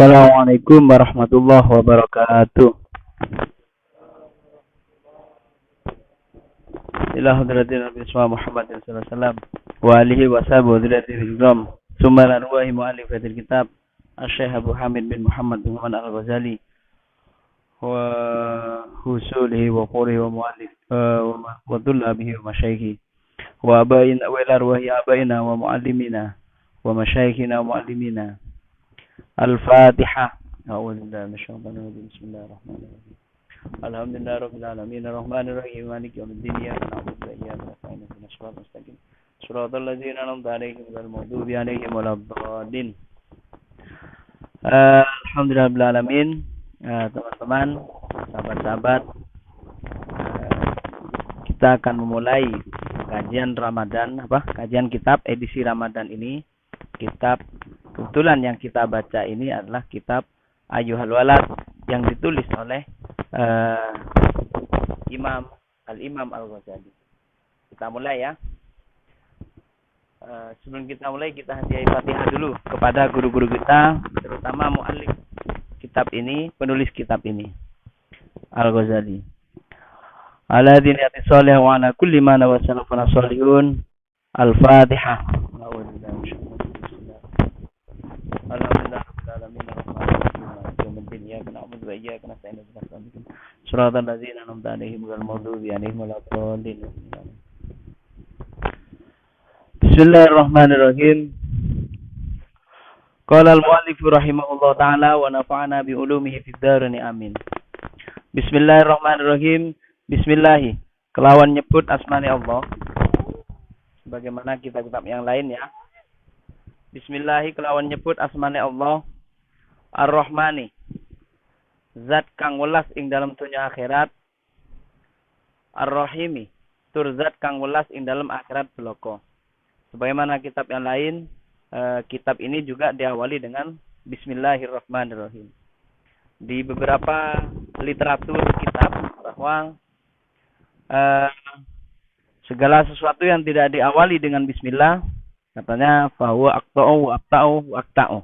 Assalamualaikum warahmatullahi wabarakatuh. Ila hadratin Nabi Muhammad sallallahu alaihi wasallam wa alihi wa sahbihi wa dzurriyyatihi kiram. Summa arwahi mu'allifatil kitab Asy-Syaikh Abu Hamid bin Muhammad bin Muhammad Al-Ghazali wa husulihi wa qurihi wa mu'allif wa tullabihi wa masyaikhi wa abaina wa ila arwahi abaina wa mu'allimina wa masyaikhina wa mu'allimina. Al-Fatihah. A'udzu billahi minasyaitonir rajim. Bismillahirrahmanirrahim. Alhamdulillahi rabbil alamin arrahmanir rahim maliki yaumiddin iyyaka na'budu wa iyyaka nasta'in ihdinas siratal mustaqim siratal ladzina an'amta 'alaihim ghairil maghdubi 'alaihim waladdallin. Alhamdulillahi rabbil alamin. Teman-teman, sahabat-sahabat, kita akan memulai kajian Ramadan, kajian kitab edisi Ramadan ini. Kitab kebetulan yang kita baca ini adalah kitab Ayyuhal Walad yang ditulis oleh Imam Al-Ghazali. Kita mulai ya. Sebelum kita mulai, kita hadiahi Fatihah dulu kepada guru-guru kita, terutama muallif kitab ini, penulis kitab ini, Al-Ghazali. Ala diniyati sholih wa ala kulli ma wa salafuna sholihun. Al-Fatihah. Alhamdulillah rabbil alamin arrahmanirrahim iyyaka na'budu wa iyyaka nasta'in ihdinas siratal mustaqim siratal ladzina an'amta 'alaihim ghairil maghdubi 'alaihim waladdallin. Bismillahirrahmanirrahim. Qala al-mu'allif rahimahullah ta'ala wa nafa'ana bi ulumihi fid dharain amin. Bismillahirrahmanirrahim. Bismillah, kelawan nyebut asmani Allah. Sebagaimana kitab-kitab yang lain ya. Bismillahi, kelawan nyebut asmane Allah. Ar-Rahmani, zat kang welas ing dalam dunya akhirat. Ar-Rahimi, tur zat kang welas ing dalam akhirat bloko. Sebagaimana kitab yang lain, kitab ini juga diawali dengan Bismillahirrahmanirrahim. Di beberapa literatur kitab bahwa segala sesuatu yang tidak diawali dengan Bismillah, katanya fahuwa aqta'u wa aqta'u wa aqta'u,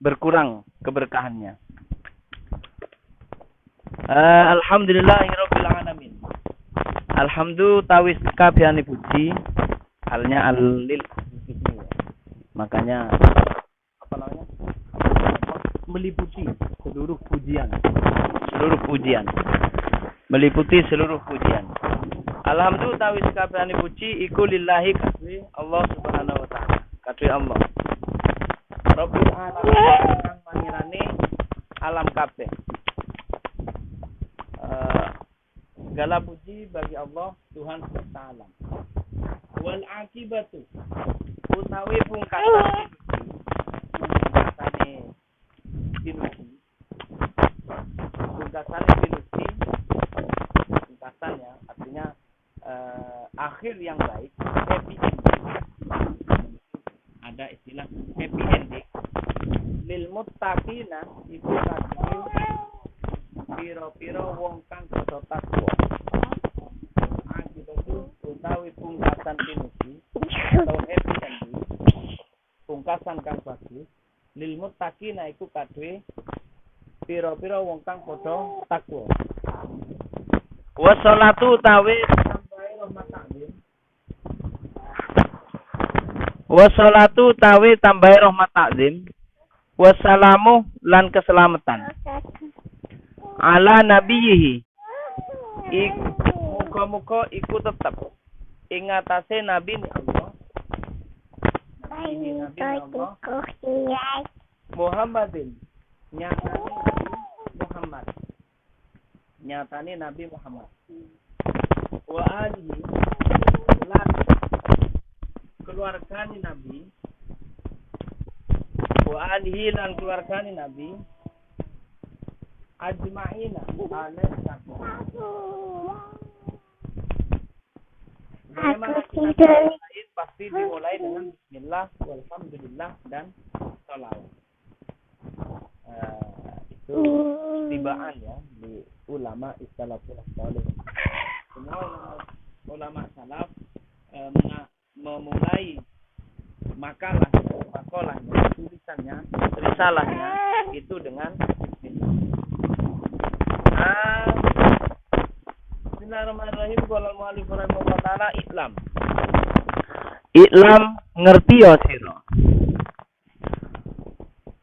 berkurang keberkahannya. Alhamdulillahirabbil alamin. Alhamdulillah tawis kabehane puji, halnya alil, makanya meliputi seluruh pujian, meliputi seluruh pujian. Alhamdulillah tawis kabehane puji iku lillahi kadhe Allah Subhanahu wa taala. Kadhe Allah. Rabbul alamin kang pangirane alam kabeh. Segala puji bagi Allah Tuhan semesta alam. Wal akibatu utawi pungkasan pinuti. Pungkasan ya, artinya akhir yang baik, happy ending. Ada istilah happy ending. Lil muttaqina iku kadhe pira-pira wong kang padha takwa. Akibatku utawi pungkasan pinuti atau happy ending, pungkasan kang bagus. Lil muttaqina iku kadhe pira-pira wong kang padha takwa. Wassalatu tawi tambahi rahmat ta'zim. Wassalatu tawi tambahi rahmat ta'zim. Wassalamu lan keselamatan. Ala nabiyihi. Muga-muga iku tetep ing atase nabi ni Allah. Nabi Allah. Muhammadin. Nyatane Nabi Muhammad. Wa alihi lan keluargane Nabi. Wa alihi lan keluargane Nabi. Ajma'ina ala takwa. Pasti dimulai dengan bismillah, walhamdulillah dan shalawat. Itu tibaan ya di ulama salafus salih. Semua ulama salaf memulai makalah makolahnya, tulisannya, risalahnya itu dengan Bismillahirrahmanirrahim. Qala al-mu'allif rahimahullah ta'ala Iklam ngerti ya sira.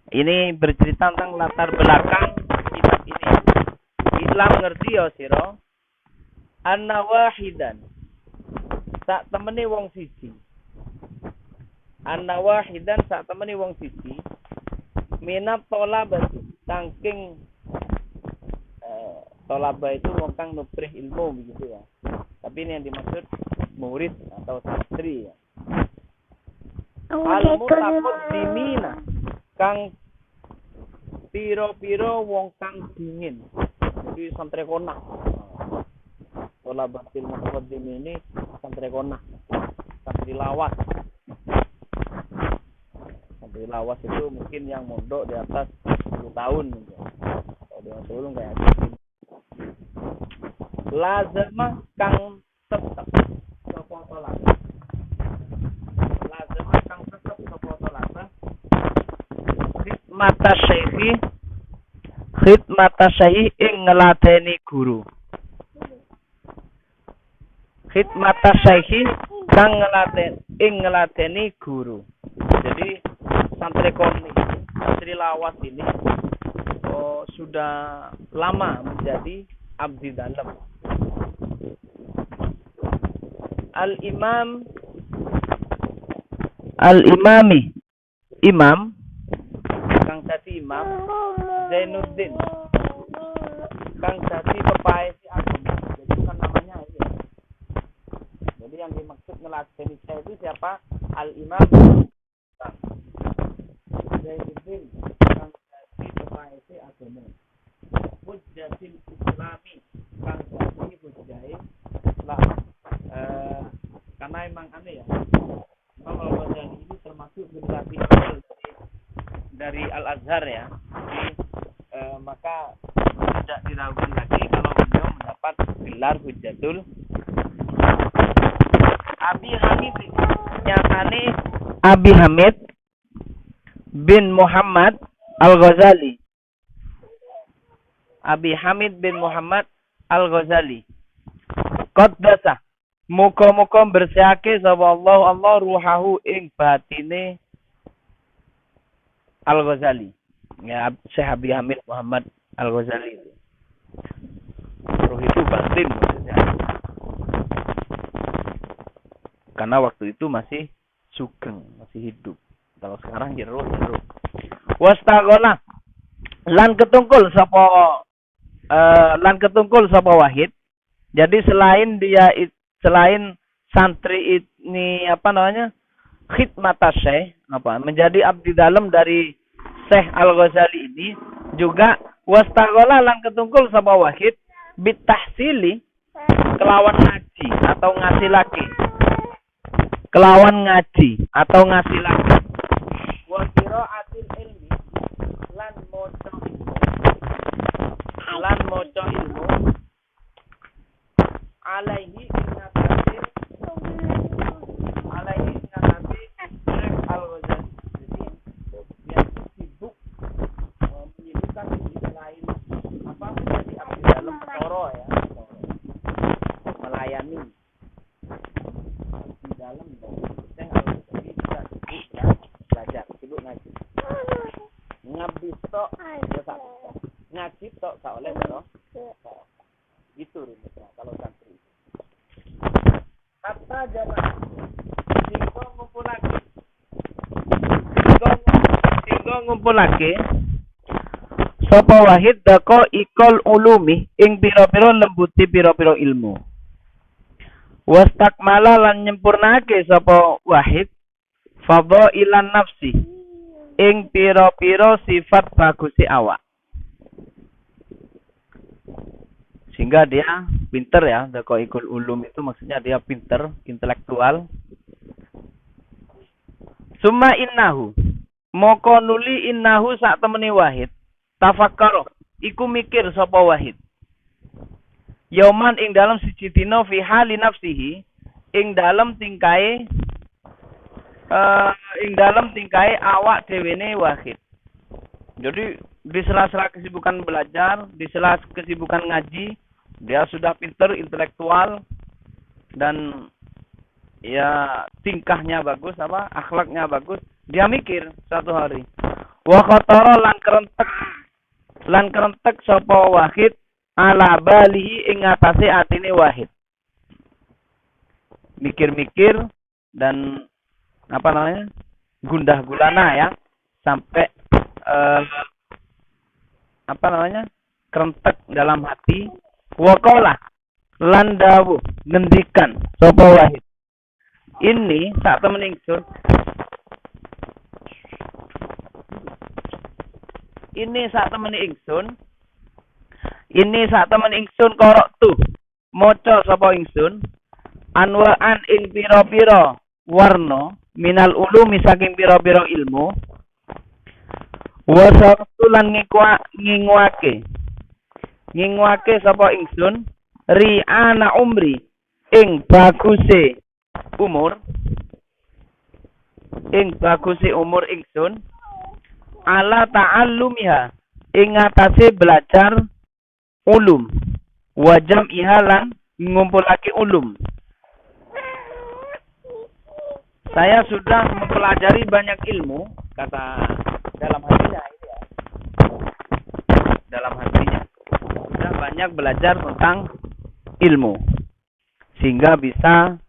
Ini bercerita tentang latar belakang kitab ini. Iklam ngerti ya sira. Anna wahidan. Sak temene wong siji. Anna wahidan sak temene wong siji. Minat tolabah saking tolabah itu wong kang nubrih ilmu begitu ya. Tapi ini yang dimaksud murid atau santri ya. Al-mutaqaddimina kang piro-piro wong kang dingin. Jadi santri konak. Tolabatil mutaqaddim ini santri konak. Santri lawas. Santri lawas itu mungkin yang mondok di atas 10 tahun gitu. Kalau dia sulung kayak gitu. Lazama kang tetep sapa tolak. Lazama kang tetep sapa tolak. Khidmata syekhi ing ngladeni guru. Khidmata syekhi kang ngladeni guru. Jadi santri koni, santri lawas ini sudah lama menjadi abdi dalam. Al-imami imam kang dadi imam Zainuddin kang dadi pepae si agama. Jadi bukan namanya itu. Jadi yang dimaksud ngeladeni saya itu siapa? Al-imam Zainuddin kang dadi pepae si agama. Hujjatil Islami kang dadi hujjai Islam. Karena emang aneh ya. Kalau Ghazali ini termasuk generasi awal dari Al-Azhar ya. Jadi, maka tidak diragukan lagi kalau beliau mendapat gelar Hujjatul Abi Hamid. Nyatane Abi Hamid bin Muhammad Al-Ghazali. Abi Hamid bin Muhammad Al-Ghazali. Qaddasa muka-muka bersihake sapa Allah ruhahu ing batine Al-Ghazali. Ya, Syekh Abi Hamid Muhammad Al-Ghazali itu. Ruh itu batin maksudnya. Karena waktu itu masih sugeng, masih hidup. Kalau sekarang jeruk. Wastagona lan ketungkul sapa Wahid. Jadi selain santri ini khidmata syekh menjadi abdi dalam dari Syekh Al-Ghazali ini juga wastaghala lan ketungkul sapa Wahid bitahsili kelawan ngaji atau ngasilake wa qiraatil ilmi lan maca ilmu alaihi ingatasi Al-Ghazali. Jadi dia sibuk menyibukkan diri lain menjadi abdi dalam perkara ya, melayani di dalam Syekh Al-Ghazali bisa sibuk ya belajar, sibuk ngaji. Ngabdi tok ngaji tok gak oleh lho. Gitu rumusnya kalau santri. Kata jamaah singgo ngumpulake sapa Wahid dako ikol ulumi ing pira-pira lembuti pira-pira ilmu. Wastakmala lan nyempurnake sapa Wahid fadhailan nafsi ing pira-pira sifat bagusi awak. Sehingga dia pinter ya, daqaiqul ulum itu maksudnya dia pinter, intelektual. Summa innahu moko nuli innahu sak temene Wahid tafakkaro iku mikir sapa Wahid. Yauman ing dalam siji dina fi hali nafsihi ing dalam tingkae ing dalam tingkai awak dhewene wahid. Jadi di sela-sela kesibukan belajar, di sela kesibukan ngaji, dia sudah pinter, intelektual, dan ya tingkahnya bagus, akhlaknya bagus. Dia mikir satu hari, wa khatara lan kerentek sapa wahid ala balihi ing atase atine wahid. Mikir-mikir dan gundah gulana ya, sampai kerentek dalam hati. Waqala lan dawuh ngendikan sapa wahid, ini sak temen ingsun, ini sak temen ingsun korok tu maca sapa ingsun anwaan ing pira-pira warna minal ulumi saking pira-pira ilmu, wasatulan nginguake sapa ingsun ri'ana umri ing baguse umur ingsun ala ta'allumiha ing atase belajar ulum wajam ihalan ngumpulake ulum. Saya sudah mempelajari banyak ilmu, kata dalam hatinya ini ya. Dalam hatinya sudah banyak belajar tentang ilmu, sehingga bisa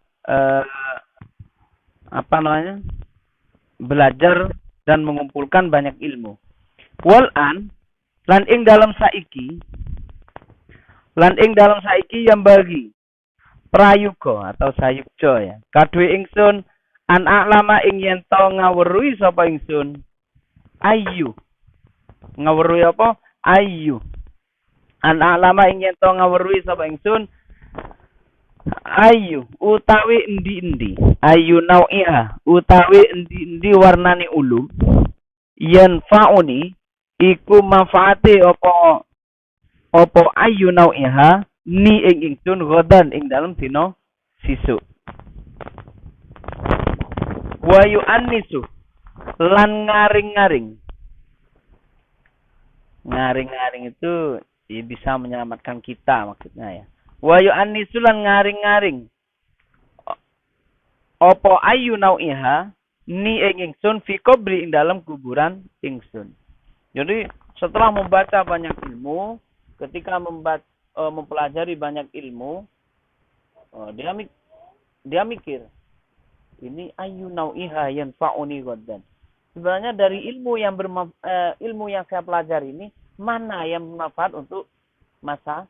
belajar dan mengumpulkan banyak ilmu. Wal'an lan ing dalam saiki yang bagi prayuga atau sayukjo ya. Kadue ingsun an a'lama ing yen to ngawruhi sapa ingsun ayu. Ngawruhi apa? Ayu. An a'lama ing yen to ngawruhi sapa ingsun ayu utawi endi-endi. Ayu nau'iha utawi endi-endi warnane ulum. Yen fauni iku manfaate apa ayu nau'iha ni ing ingsun godan ing dalem dina sisuk. Wa yu'annisu lan ngaring-ngaring. Ngaring-ngaring itu bisa menyelamatkan kita maksudnya ya. Wa yu'annisu lan ngaring-ngaring. Apa ayu nau'iha ni ing ingsun fi qabri ing dalam kuburan ingsun. Jadi setelah membaca banyak ilmu, ketika mempelajari banyak ilmu, dia mikir, ini ayu nau'iha yanfa'uni ghaddan. Sebenarnya dari ilmu yang saya pelajari ini, mana yang bermanfaat untuk masa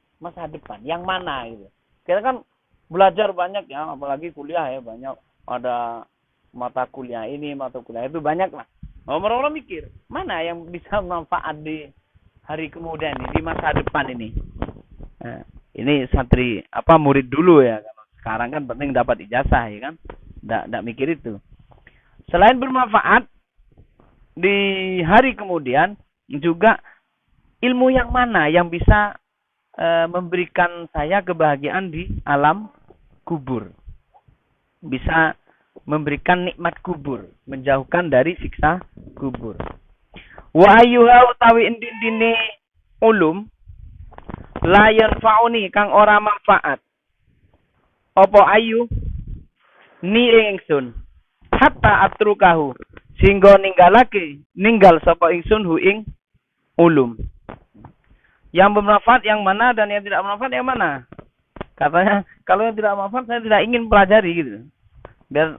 depan? Yang mana gitu. Kita kan belajar banyak ya, apalagi kuliah ya, banyak ada mata kuliah ini, mata kuliah itu banyak lah. Orang-orang mikir, mana yang bisa bermanfaat di hari kemudian ini, di masa depan ini. Ini santri murid dulu ya. Sekarang kan penting dapat ijazah ya kan. Nggak mikir itu. Selain bermanfaat di hari kemudian, juga ilmu yang mana yang bisa memberikan saya kebahagiaan di alam kubur. Bisa memberikan nikmat kubur, menjauhkan dari siksa kubur. Wa ayyuha utawi indine ulum la yanfa'uni kang ora manfaat. Apa ayu ni ingsun hatta atrukahu sehingga ninggal sapa ingsun hu ing ulum. Yang bermanfaat yang mana dan yang tidak bermanfaat yang mana? Katanya kalau yang tidak bermanfaat saya tidak ingin pelajari gitu. Biar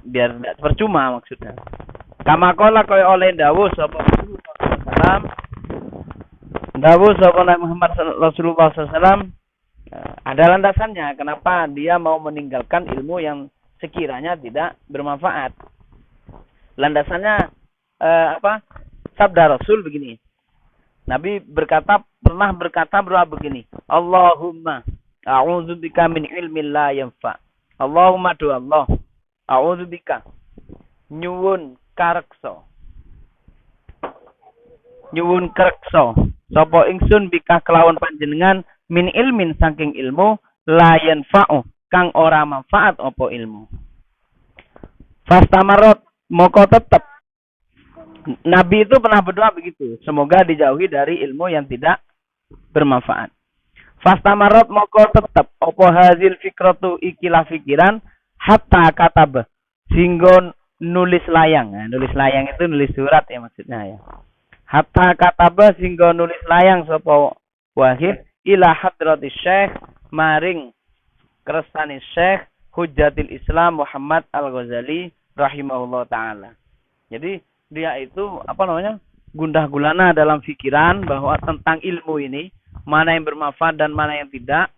biar tidak percuma maksudnya. Kama qala kaya oleh dawuh sapa Nabi Muhammad Rasulullah SAW, ada landasannya kenapa dia mau meninggalkan ilmu yang sekiranya tidak bermanfaat. Landasannya sabda Rasul begini. Nabi pernah berkata begini, Allahumma a'udzubika min ilmin la yanfa. Allahumma do Allah, a'udzubika nyuwun kareksa sapa ingsun bika kelawan panjenengan min ilmin saking ilmu la yanfa'u kang ora manfaat apa ilmu. Fastamarot moko tetep. Nabi itu pernah berdoa begitu, semoga dijauhi dari ilmu yang tidak bermanfaat. Fastamarot moko tetep opo hazil fikratu ikilah pikiran hatta kataba singgon nulis layang. Nah, nulis layang itu nulis surat ya maksudnya ya. Hatta kataba singgon nulis layang sapa Wahid ila hadratis Syekh maring kersane Syekh Hujjatil Islam Muhammad Al-Ghazali rahimahullah taala. Jadi dia itu gundah gulana dalam pikiran bahwa tentang ilmu ini mana yang bermanfaat dan mana yang tidak.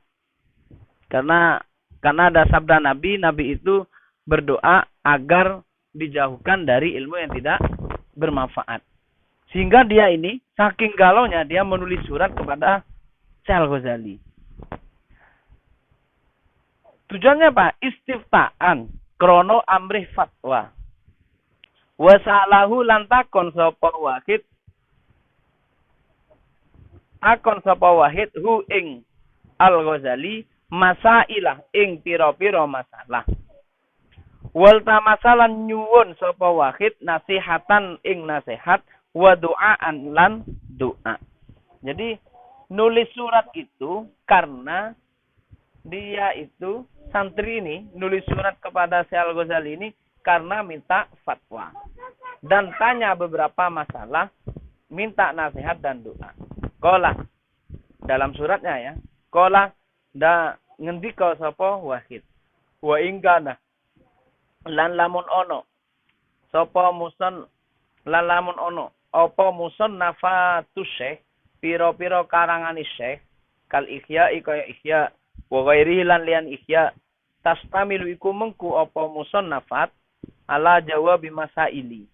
Karena ada sabda Nabi itu berdoa agar dijauhkan dari ilmu yang tidak bermanfaat. Sehingga dia ini saking galaunya dia menulis surat kepada Syekh Al-Ghazali. Tujuannya apa? Istiftaan krono amrih fatwa. Wasalahu lantakon sapa Wahid akon sapa Wahid hu ing Al-Ghazali masailah ing pira-pira masalah. Wal tamasalan nyuwun sapa Wahid nasihatan ing nasihat wa du'aan lan doa. Jadi nulis surat itu karena dia itu santri ini nulis surat kepada Syekh Al-Ghazali ini karena minta fatwa dan tanya beberapa masalah, minta nasihat dan doa. Kola dalam suratnya ya, kola ngendika sapa Wahid wa ingkana lan lamun ono sapa muson lan lamun ono apa muson nafatu Syekh pira-pira karangane Syekh kal ihya kaya ihya wa ghairi lan lian ihya tastamilu iku mengku apa muson nafat ala jawabi masaili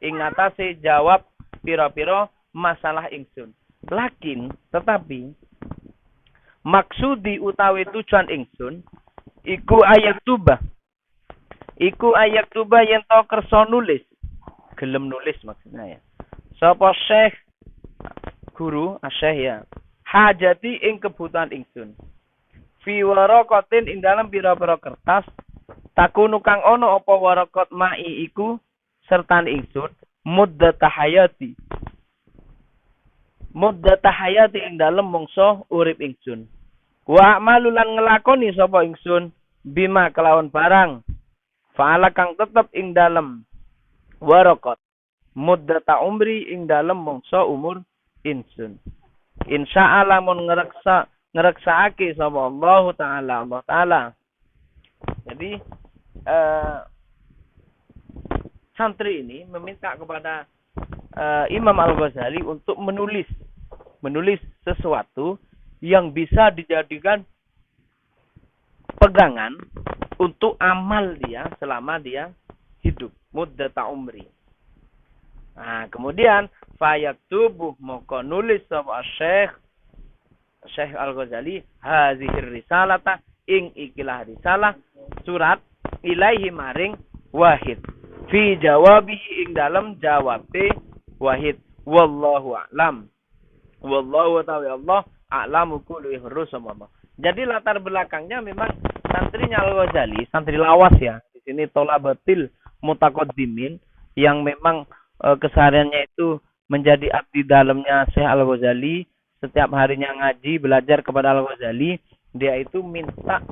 ing atase jawab pira-pira masalah ingsun. Lakin tetapi maksudi utawi tujuan ingsun iku ayat tuba yen to kersa nulis gelem nulis maksudnya ya sapa Syekh guru Syekh ya hajati ing kebutuhan ingsun fi waraqatin ing dalam pira-pira kertas takunu kang ono apa waraqat mai iku serta ingsun muddata hayati ing dalem mangsa urip ingsun wa malulan ngelakoni sapa ingsun bima kelawan barang fa'ala kang tetep ing dalem waraqat muddata umri ing dalem mangsa umur ingsun insyaallah mun ngreksaake sapa Allah taala. Jadi santri ini meminta kepada Imam Al-Ghazali untuk menulis sesuatu yang bisa dijadikan pegangan untuk amal dia selama dia hidup muddata umri. Nah, kemudian fayaktubuh moko nulis sapa Syekh Al-Ghazali hazihir risalata ing ikilah risalah surat ilaihi maring Wahid fi jawabihi ing dalam jawabe Wahid wallahu a'lam wallahu ta'ala Allah a'lamu kullu Allah. Jadi latar belakangnya memang santrinya Al-Ghazali, santri lawas ya. Di sini tolabatil mutaqaddimin yang memang kesehariannya itu menjadi abdi dalamnya Syekh Al-Ghazali, setiap harinya ngaji, belajar kepada Al-Ghazali, dia itu minta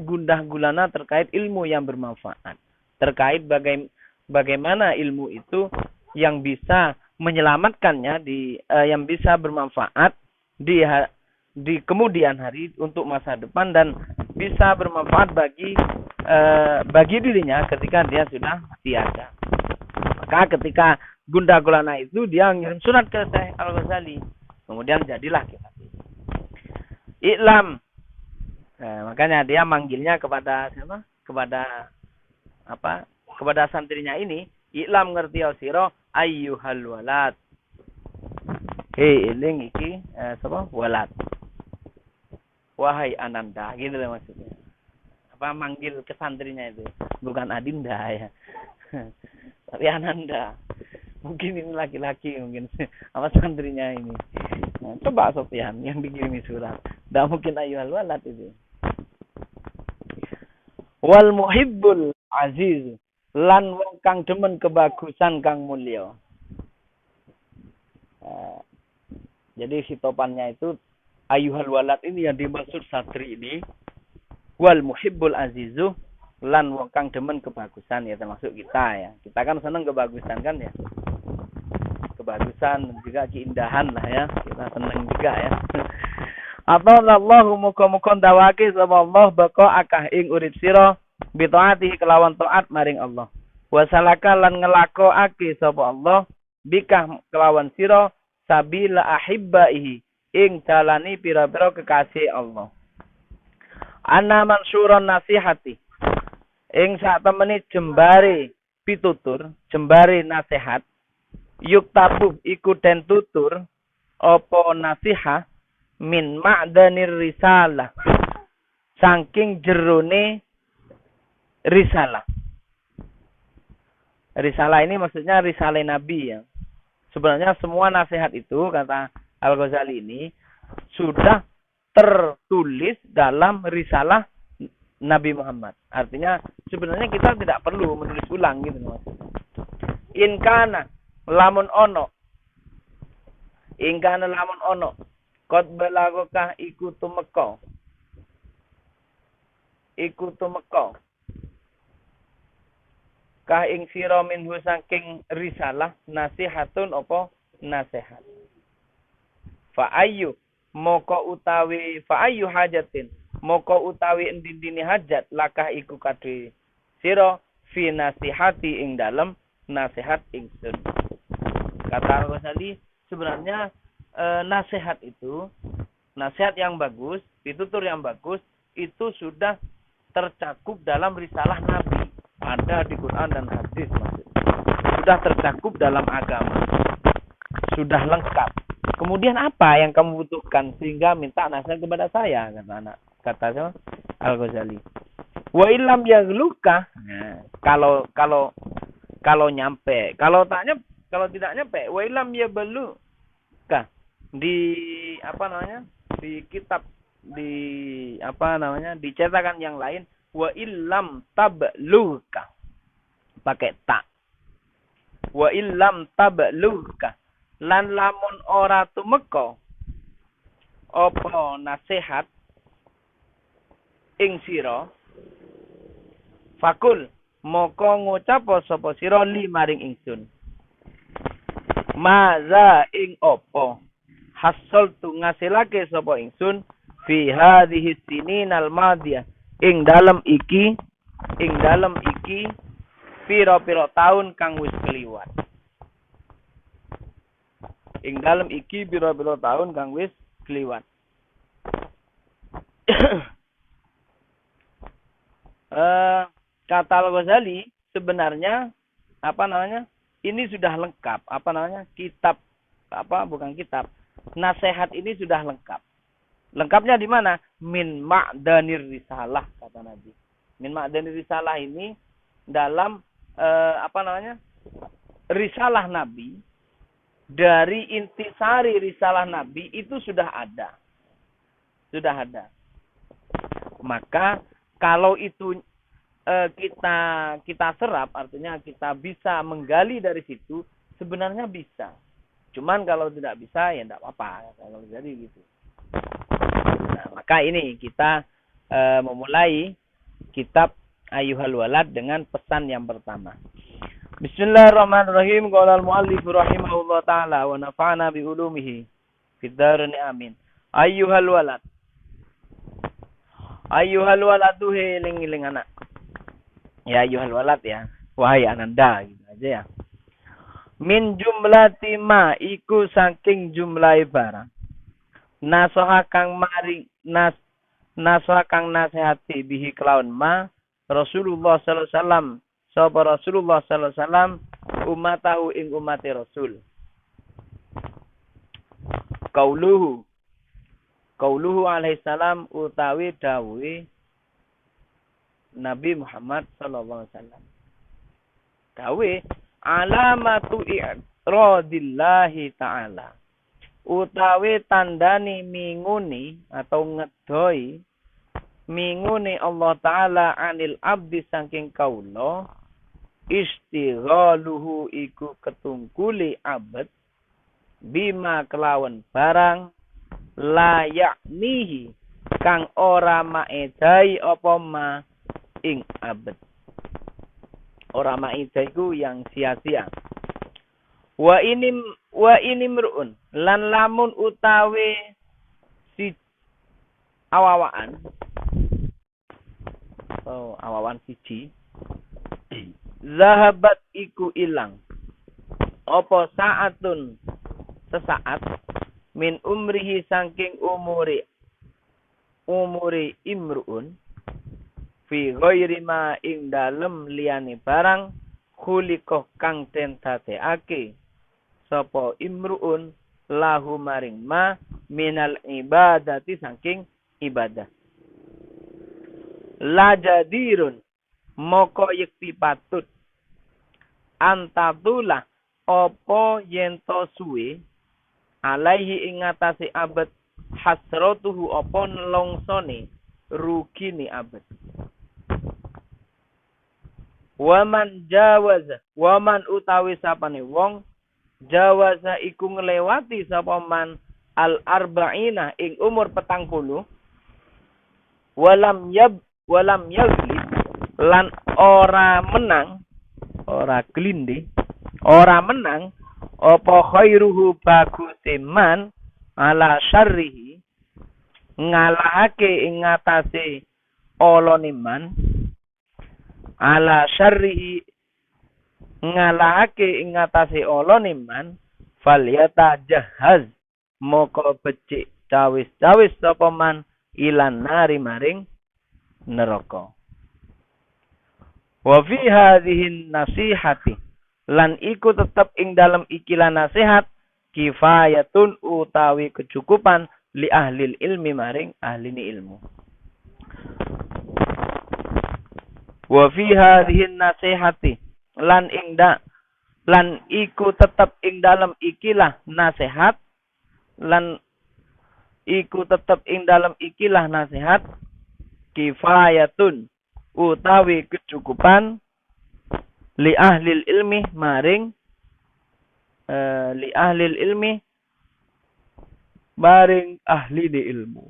gundah gulana terkait ilmu yang bermanfaat. Terkait bagaimana ilmu itu yang bisa menyelamatkannya yang bisa bermanfaat di kemudian hari untuk masa depan dan bisa bermanfaat bagi dirinya ketika dia sudah tiada. Maka ketika gundah gulana itu dia ngirim surat ke Syekh Al-Ghazali. Kemudian jadilah kitab ini. Iklam. Makanya dia manggilnya kepada siapa? Kepada santrinya ini, iklam ngerti sira ayyuhal walad. Eling iki walad. Wahai Ananda, gitu loh maksudnya. Manggil ke santrinya itu, bukan Adinda ya. Tapi Ananda. Mungkin ini laki-laki mungkin sama santrinya ini. Nah, coba Sofyan yang dikirimi surat. Tidak mungkin ayyuhal walad itu. Wal muhibbul aziz lan wong kang demen kebagusan kang mulya. Jadi sitopannya itu ayyuhal walad ini yang dimaksud santri ini. Wal muhibbul azizu lan wong kang demen kebagusan, ya termasuk kita ya. Kita kan senang kebagusan kan ya. Kebagusan dan juga keindahan lah ya. Kita senang juga ya. Atau Allah muga-muga ndawake sapa Allah baka akah ing urip sira bi taati kelawan taat maring Allah. Wasalaka lan ngelakokake sapa Allah bikah kelawan sira sabila ahibbaihi ing dalani pira-pira kekasih Allah. Ana mansuron nasihati ing sak temene jembare pitutur, jembare nasihat yuk tabuh iku den tutur apa nasihat min ma'danir risalah saking jerone risalah. Risalah ini maksudnya risalah Nabi ya. Sebenarnya semua nasihat itu kata Al-Ghazali ini sudah tertulis dalam risalah Nabi Muhammad. Artinya sebenarnya kita tidak perlu menulis ulang gitu maksudnya. In kana lamun ono Qad balagokah iku tumeka. Kah ing sira minhu saking risalah nasihatun apa nasihat. Fa ayyu hajatin moko utawi endindini hajat lakah iku kadhe sira fi nasihati ing dalem nasihat ingsun. Kata Al-Ghazali sebenarnya nasihat itu, nasihat yang bagus, pitutur yang bagus, itu sudah tercakup dalam risalah Nabi. Ada di Quran dan hadis maksudnya. Sudah tercakup dalam agama. Sudah lengkap. Kemudian apa yang kamu butuhkan sehingga minta nasihat kepada saya, kata Al-Ghazali. Wa illam yaghluka. Nah, kalau nyampe, kalau tidak nyampe, wa illam yabluka. Di kitab dicetakan yang lain wa illam tabluka pakai ta, wa illam tabluka lan lamun ora tumeka apa nasihat ing sira fakul moko ngucap sapa sira li maring ingsun maza ing opo hasol tu ngasilake sapa ingsun fi hadhihi sininal madiyah ing dalem iki pira-pira taun kang wis kliwat. Ing dalem iki pira-pira taun kang wis kliwat. Kata Al-Ghazali sebenarnya ini sudah lengkap, nasihat ini sudah lengkap. Lengkapnya di mana? Min ma'danir risalah kata Nabi. Min ma'danir risalah ini dalam risalah Nabi, dari intisari risalah Nabi itu sudah ada. Maka kalau itu kita serap, artinya kita bisa menggali dari situ, sebenarnya bisa. Cuman kalau tidak bisa ya tidak apa-apa. Kalau jadi gitu. Nah, maka ini kita memulai kitab Ayyuhal Walad dengan pesan yang pertama. Bismillahirrahmanirrahim. Qala al-muallif rahimahullah taala wa nafa'ana bi ulumihi fid dharain amin. Ayyuhal walad. Ayyuhal walad eling-eling anak. Ya ayyuhal walad ya. Wahai ananda gitu aja ya. Min jumlati ma iku saking jumlah barang. Nasoha kang nasihati bihi kelawan ma Rasulullah sallallahu alaihi wasallam sapa Rasulullah sallallahu alaihi wasallam ummatahu ing ummati Rasul. Qauluhu alaihi salam utawi dawuhe Nabi Muhammad sallallahu alaihi wasallam. Dawuhe alamatu i'radillahi ta'ala. Utawi tandani minguni atau ngedoi minguni Allah Ta'ala anil abdi saking kaulo istighaluhu iku ketungkuli abad bima kelawan barang layak nihi kang ora maedai apa ma ing abad. Ora maedai ku yang sia-sia. Wa ini mruun lan lamun utawi si awawaan atau awawan siji zahabat iku ilang apa saatun sesaat min umrihi saking umuri imruun fi ghairi ma ing dalem liyane barang khuliqah kang den dadekake sapa imruun lahu maring ma minal ibadati saking ibadah. La jadirun moko yekti patut antatulah opo yento suwe alaihi ing atase abad hasratuhu opo nelongsone rugine abad. Waman utawi sapane wong jawaza iku ngelewati sapa man al arba'ina ing umur 40 walam yaglib lan ora menang apa khairuhu baguse man ala syarrihi ngalahake ing ngatasé olone man ala syarrihi ngalahake ing ngatasé olone man falyata jahaz moko becik cawis sapa man ilan nari maring neraka. Wa fi hadhihi nasihati lan iku tetep ing dalam ikilah nasihat kifayatun utawi kecukupan li ahlil ilmi maring ahlini ilmu. Wa fi hadhihi nasihati lan iku tetep ing dalam ikilah nasihat kifayatun utawi kecukupan li ahlil ilmi maring ahli di ilmu.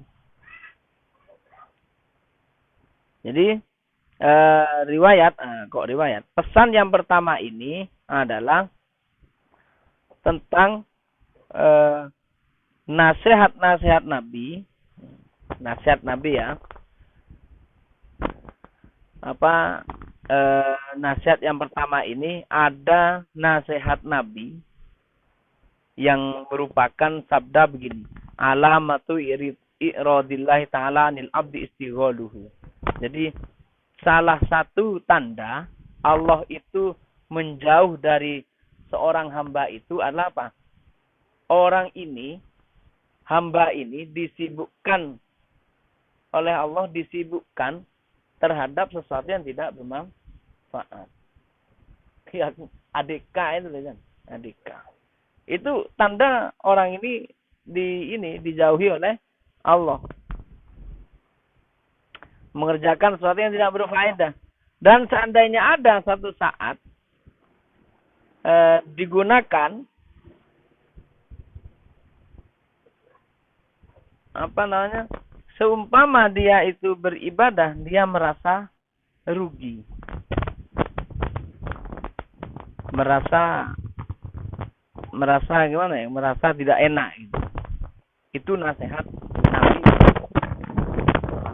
Jadi riwayat pesan yang pertama ini adalah tentang nasihat Nabi ya. Nasihat yang pertama ini ada nasihat Nabi yang merupakan sabda begini. Alamatu i'radillahi ta'ala anil abdi istighaluhu. Jadi salah satu tanda Allah itu menjauh dari seorang hamba itu adalah apa? Hamba ini disibukkan oleh Allah, disibukkan terhadap sesuatu yang tidak bermanfaat. ADK itu kan, ADK. Itu tanda orang ini dijauhi oleh Allah. Mengerjakan sesuatu yang tidak berfaedah. Dan seandainya ada satu saat digunakan seumpama dia itu beribadah, dia merasa rugi. Merasa gimana ya? Merasa tidak enak gitu. Itu nasihat Nabi.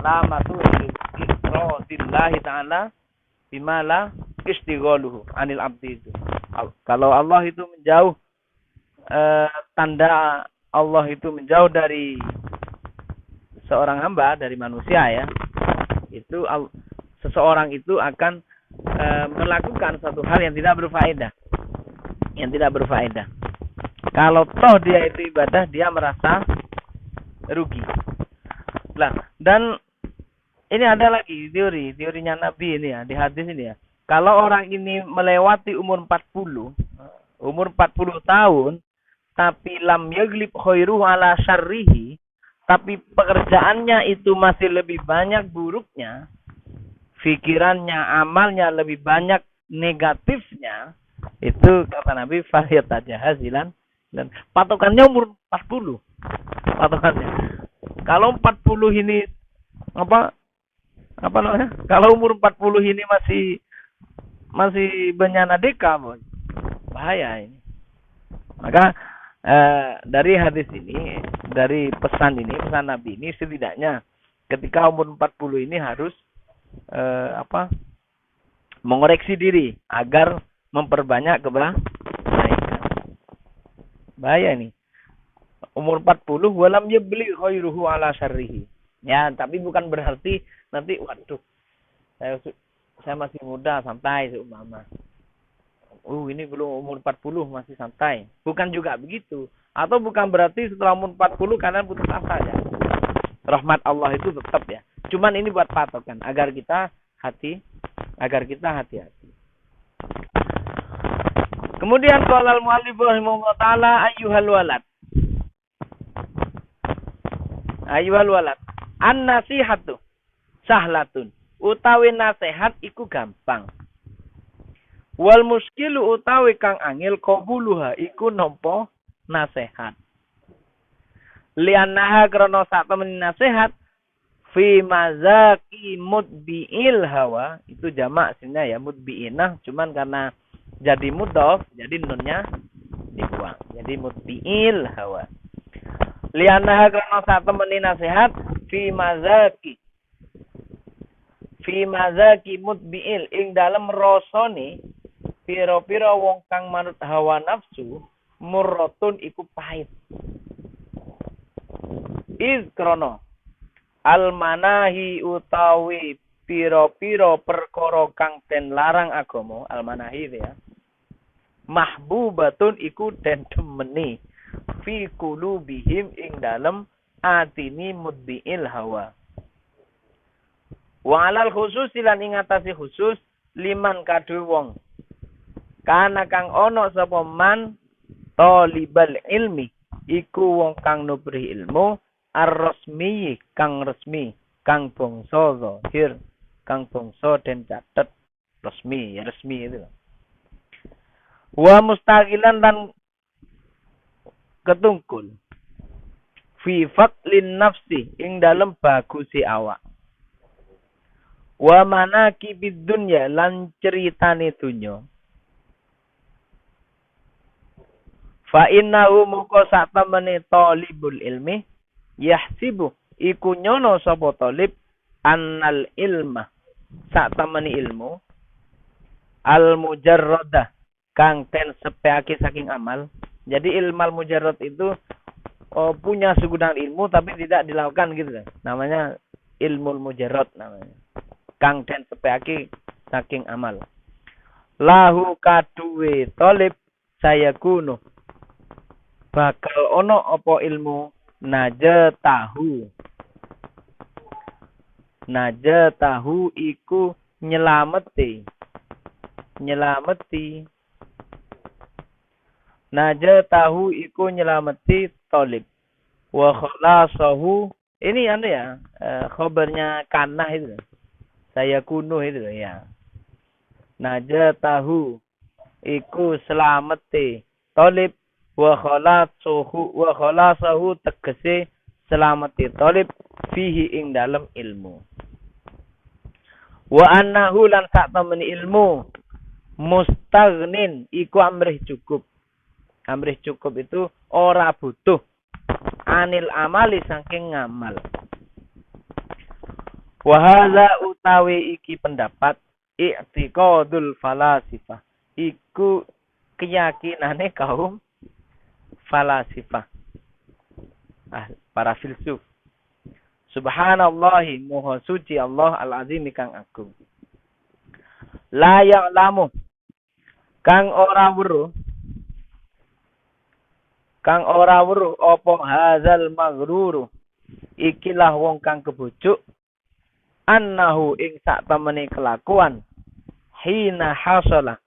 Alamatu i'radillahi ta'ala bimala istighaluhu anil abdi itu. Kalau Allah itu menjauh, tanda Allah itu menjauh dari seorang hamba, dari manusia ya, itu seseorang itu akan melakukan satu hal yang tidak berfaedah. Kalau toh dia itu ibadah, dia merasa rugi. Nah, dan ini ada lagi teorinya Nabi ini ya, di hadis ini ya. Kalau orang ini melewati umur 40 tahun, tapi lam yaglib khairuhu ala syarrihi, tapi pekerjaannya itu masih lebih banyak buruknya, pikirannya, amalnya lebih banyak negatifnya, itu kata Nabi fahiyat aja hasilan, dan patokannya umur 40. Patokannya. Kalau 40 ini apa namanya? Kalau umur 40 ini masih benyana deka, bahaya ini. Maka dari hadis ini, dari pesan Nabi ini, setidaknya ketika umur 40 ini harus mengoreksi diri agar memperbanyak kebaikan. Bahaya ini. Umur 40 walam yabli khairuhu ala syarrihi. Ya, tapi bukan berarti nanti waduh saya masih muda, santai seumpama. Ini belum umur 40 masih santai. Bukan juga begitu. Atau bukan berarti setelah umur 40 kalian putus asa ya. Rahmat Allah itu tetap ya. Cuman ini buat patokan agar kita hati-hati. Kemudian qala al-mu'allif rahimahullah taala ayyuhal walad. An-nasihatu sahlatun. Utawi nasihat iku gampang. Wal muskilu utawi kang angel qabuluha iku nampa nasihat. Liannaha krana sak temen nasihat fi mazaki mudbiil hawa, itu jamak sini ya, mudbiinah, cuman karena jadi mudhof jadi nunnya dibuang. Jadi mudbiil hawa. Liannaha krana sak temen nasihat fi mazaki mudbiil ing dalem rasane pira-pira wong kang manut hawa nafsu murratun iku pahit. Iz krono almanahi utawi pira-pira perkara kang den larang agama, almanahi ya, mahbubatun iku den demeni fi qulubihim ing dalem atini mudbiil hawa. Wa alal khusus lan ing atase khusus liman kadhe wong kana kang ana sapa man talibal ilmi iku wong kang nubri ilmu ar-rasmi kang resmi, kang bangsa zahir, kang bangsa den catet resmi itu. Wa mustaqilan lan ketungkul fi faqlin nafsi ing dalem bagusi awak. Wa manaqibid dunya lan ceritane dunya. Fa innahu muka sak temene talibul ilmi yahsibu iku nyono sapa talib annal ilma sak temene ilmu al mujarradah kang ten sepeake saking amal. Jadi ilmal mujarrad itu punya segudang ilmu tapi tidak dilakukan gitu kan. Namanya ilmul mujarrad namanya. Kang ten sepeake saking amal. Lahu kaduwe talib saya kuno bakal ono apa ilmu najatahu iku nyelameti talib wa khalasahu ini khabarnya kanah itu saya kuno itu ya. Najatahu iku selameti talib wa khalasahu tegese selamati talib fihi ing dalem ilmu. Wa annahu lan sak temeni ilmu mustaghnin iku amrih cukup. Amrih cukup itu ora butuh anil amali saking ngamal. Wa hadza utawi iki pendapat i'tiqadul falasifah iku keyakinane kaum falasifah, para filsuf. Subhanallahi moho suci Allah al-azim kang agung. La ya'lamu kang ora weruh apa hazal maghruru ikilah wong kang kebujuk annahu ing sak temene kelakuan hina hasala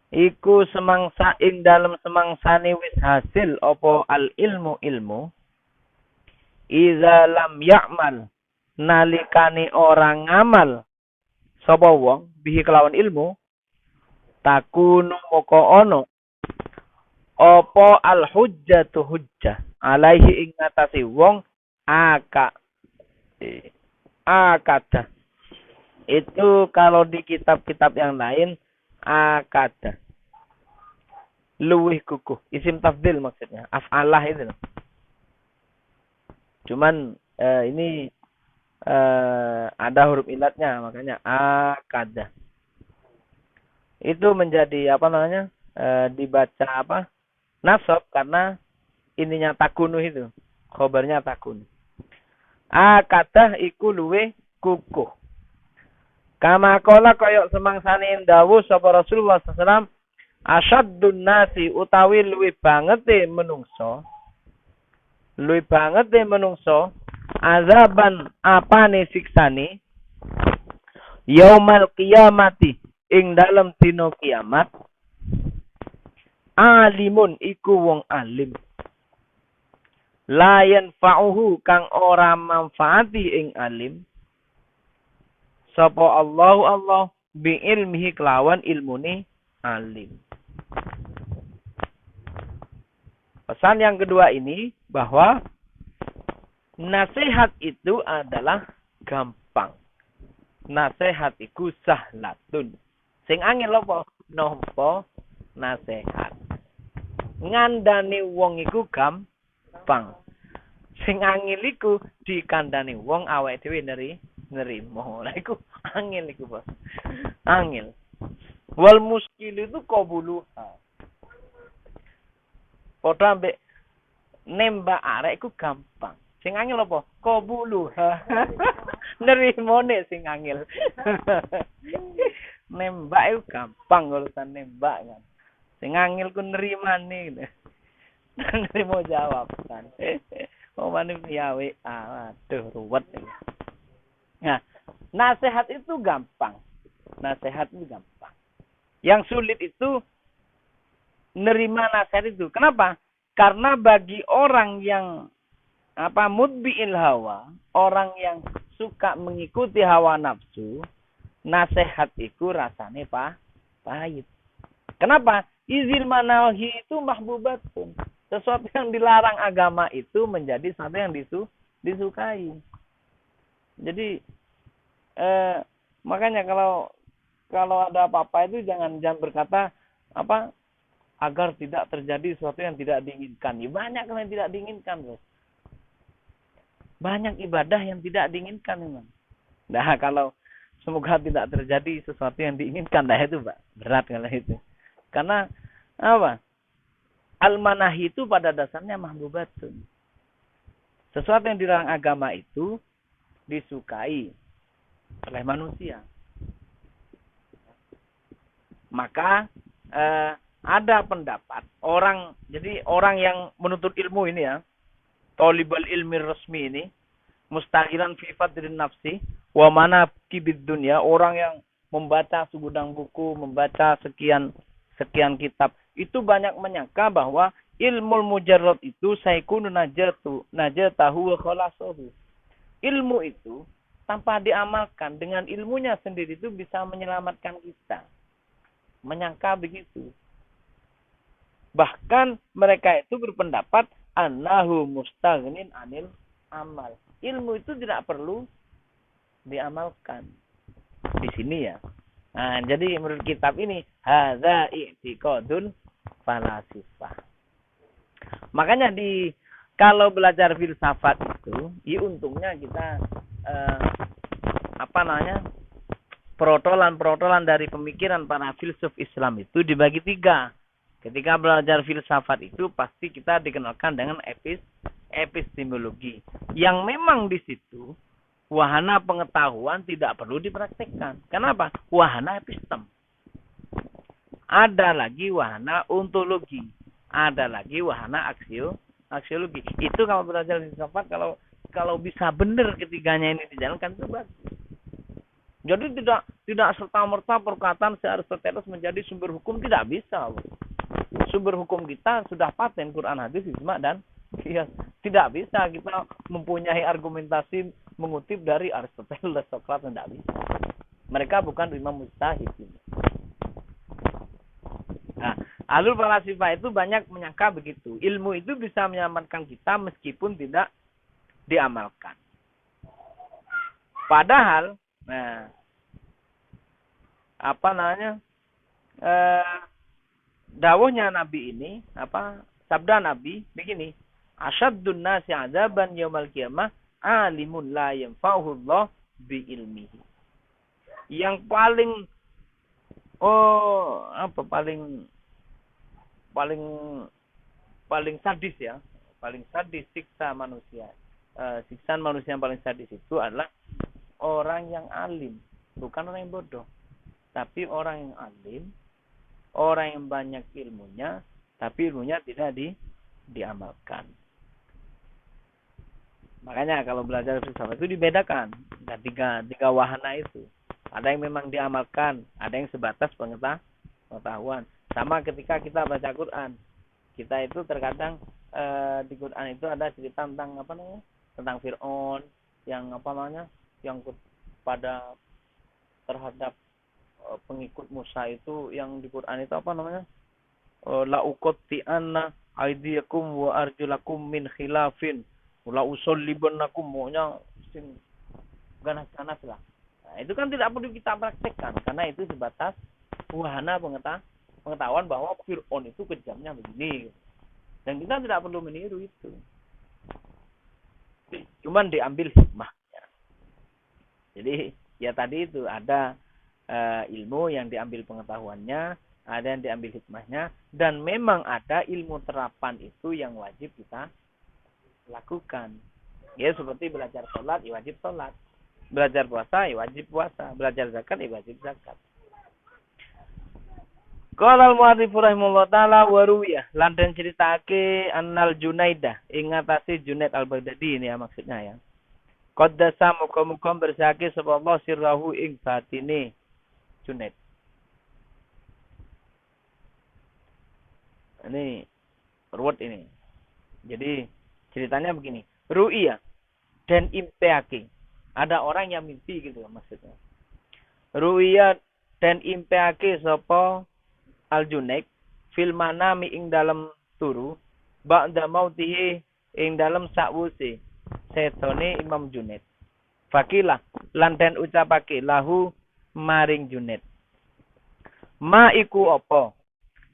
iku semangsa ing dalem semangsane wis hasil apa al ilmu iza lam ya'mal nalikane orang ngamal sapa wong bihi kelawan ilmu takunu moko ono apa al hujjatu hujjah alaihi ing ngatasi wong akada. Itu kalau di kitab-kitab yang lain akada. Luwih kukuh. Isim tafdil maksudnya. Af'alah itu. Cuman ini ada huruf ilatnya makanya akada. Itu menjadi apa namanya? Dibaca apa? Nasab karena ininya takunu itu. Khobarnya takunu. Akadah iku luwe kukuh. Kama kola koyok semangsane dawuh sapa Rasulullah SAW. Asyaddun nasi utawi luwe bangete menungso. Luwe bangete menungso. Azaban apane siksane. Yaumal qiyamati. Ing dalam dino kiamat. Alimun iku wong alim. La yanfa'uhu kang ora manfaati ing alim. Sapa Allah bi ilmihi kelawan ilmune alim. Pesan yang kedua ini bahwa nasihat itu adalah gampang. Nasihat iku sahlatun. Sing angel apa? Nampa nasihat. Ngandani wong iku gampang. Sing angel iku dikandani wong awake dhewe nerimo. Lah iku angel iku, Bos. Angel. Wal muskil itu qabuluha. Padha ambek nembak arek iku gampang. Sing angel apa? Qabuluha. Nerimone sing angel. Nembak itu gampang urusan nembak kan. Sing angel ku nerimane gitu. Nerimo jawab kan. Oh mane piye aduh ruwet. Nah, nasihat itu gampang. Nasihat itu gampang. Yang sulit itu nerima nasihat itu. Kenapa? Karena bagi orang yang mudbi'il hawa, orang yang suka mengikuti hawa nafsu, nasihat itu rasanya pahit. Kenapa? Izil manahi itu mahbubatun. Sesuatu yang dilarang agama itu menjadi sesuatu yang disukai. Jadi makanya kalau ada apa-apa itu jangan berkata agar tidak terjadi sesuatu yang tidak diinginkan. Ya, banyak yang tidak diinginkan, Bos. Banyak ibadah yang tidak diinginkan memang. Nah, kalau semoga tidak terjadi sesuatu yang diinginkan, dah itu berat kalau itu. Karena apa? Al-manahi itu pada dasarnya mahbubatun. Sesuatu yang dilarang agama itu disukai oleh manusia. Maka ada pendapat orang yang menuntut ilmu ini ya, talibul ilmi resmi ini, mustahilan fi fadrin nafsi wa mana kibid dunya, orang yang membaca segudang buku, membaca sekian kitab, itu banyak menyangka bahwa ilmu mujarrad itu saykunu najatahu wa khalasahu. Ilmu itu tanpa diamalkan dengan ilmunya sendiri itu bisa menyelamatkan kita. Menyangka begitu. Bahkan mereka itu berpendapat annahu mustaghnin anil amal. Ilmu itu tidak perlu diamalkan. Di sini ya. Nah, jadi menurut kitab ini hadza i'tiqadun falasifah. Makanya kalau belajar filsafat itu, ya untungnya kita perotolan dari pemikiran para filsuf Islam itu dibagi 3. Ketika belajar filsafat itu pasti kita dikenalkan dengan epistemologi. Yang memang di situ wahana pengetahuan tidak perlu dipraktekkan. Kenapa? Wahana epistem. Ada lagi wahana ontologi. Ada lagi wahana aksiologi. Itu kalau belajar filsafat, kalau bisa benar ketiganya ini dijalankan itu bagus. Jadi tidak serta-merta perkataan si Aristoteles menjadi sumber hukum, tidak bisa. Sumber hukum kita sudah paten Quran, hadis, ijma dan kias. Tidak bisa kita mempunyai argumentasi mengutip dari Aristoteles, Sokrates, tidak bisa. Mereka bukan imam mujtahid. Nah, alul falasifah itu banyak menyangka begitu. Ilmu itu bisa menyelamatkan kita meskipun tidak diamalkan. Padahal, nah, dawuhnya Nabi ini, sabda Nabi begini, asyaddun nasi adzaban yaumal qiyamah alimun la yanfa'uhu Allah bi ilmihi. Yang paling paling sadis ya, paling sadis siksa manusia. Siksaan manusia yang paling sadis itu adalah orang yang alim, bukan orang yang bodoh. Tapi orang yang alim, orang yang banyak ilmunya, tapi ilmunya tidak diamalkan. Makanya kalau belajar filsafat itu dibedakan. Ada tiga wahana itu. Ada yang memang diamalkan, ada yang sebatas pengetahuan. Sama ketika kita baca Quran. Kita itu terkadang di Quran itu ada cerita tentang tentang Fir'aun yang yang pada terhadap pengikut Musa itu, yang di Quran itu la uqatti'anna aydiyakum wa arjulakum min khilafin la usollibannakum, maunya ganas-ganas lah. Nah, itu kan tidak perlu kita praktekkan karena itu sebatas wahana pengetahuan bahwa Fir'aun itu kejamnya begini. Dan kita tidak perlu meniru itu. Cuman diambil hikmahnya. Jadi ya tadi itu ada ilmu yang diambil pengetahuannya, ada yang diambil hikmahnya, dan memang ada ilmu terapan itu yang wajib kita lakukan. Ya seperti belajar sholat, ya wajib sholat. Belajar puasa, ya wajib puasa. Belajar zakat, ya wajib zakat. Qala al-mu'allif rahimahullah ta'ala wa ruwiyah, lan den critakake annal Junaidah ing ngatasi Junaid al-Baghdadi ini ya maksudnya ya. Qaddasa muga-muga bersake sapa Allah sirrahu ing batine Junaid. Ini ruwet ini. Jadi ceritanya begini. Ru'iyah dan impeake. Ada orang yang mimpi gitu maksudnya. Ru'iyah dan impeake sapa Al-Junaid fil manami ing dalam turu ba'da mautihi ing dalam sakwuse setone Imam Junaid. Fakilah lan den ucapake lahu maring Junaid. Ma iku apa?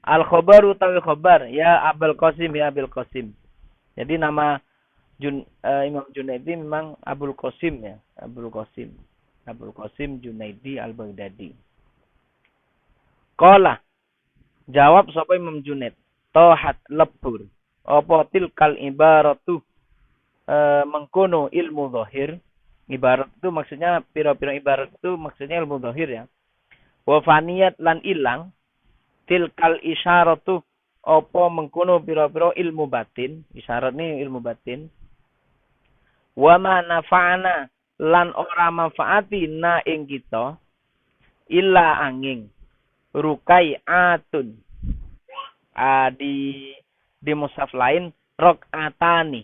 Al khabaru tawi khabar ya Abul Qasim ya Abul Qasim. Jadi nama Imam Junaidi memang Abul Qasim ya, Abul Qasim. Abul Qasim Junaidi Al-Baghdadi. Qala jawab sapa Imam Junaid, tohat lebur. Apa tilkal ibaratu mengkono ilmu zahir. Ibarat itu maksudnya pira-pira ibarat itu maksudnya ilmu zahir ya. Wa faniyat lan ilang tilkal isyaratu apa mengkono pira-pira ilmu batin. Isyarat ini ilmu batin. Wa ma nafa'ana lan ora manfaati na ing kita illa angin rukai atun. Di mushaf lain rokatani.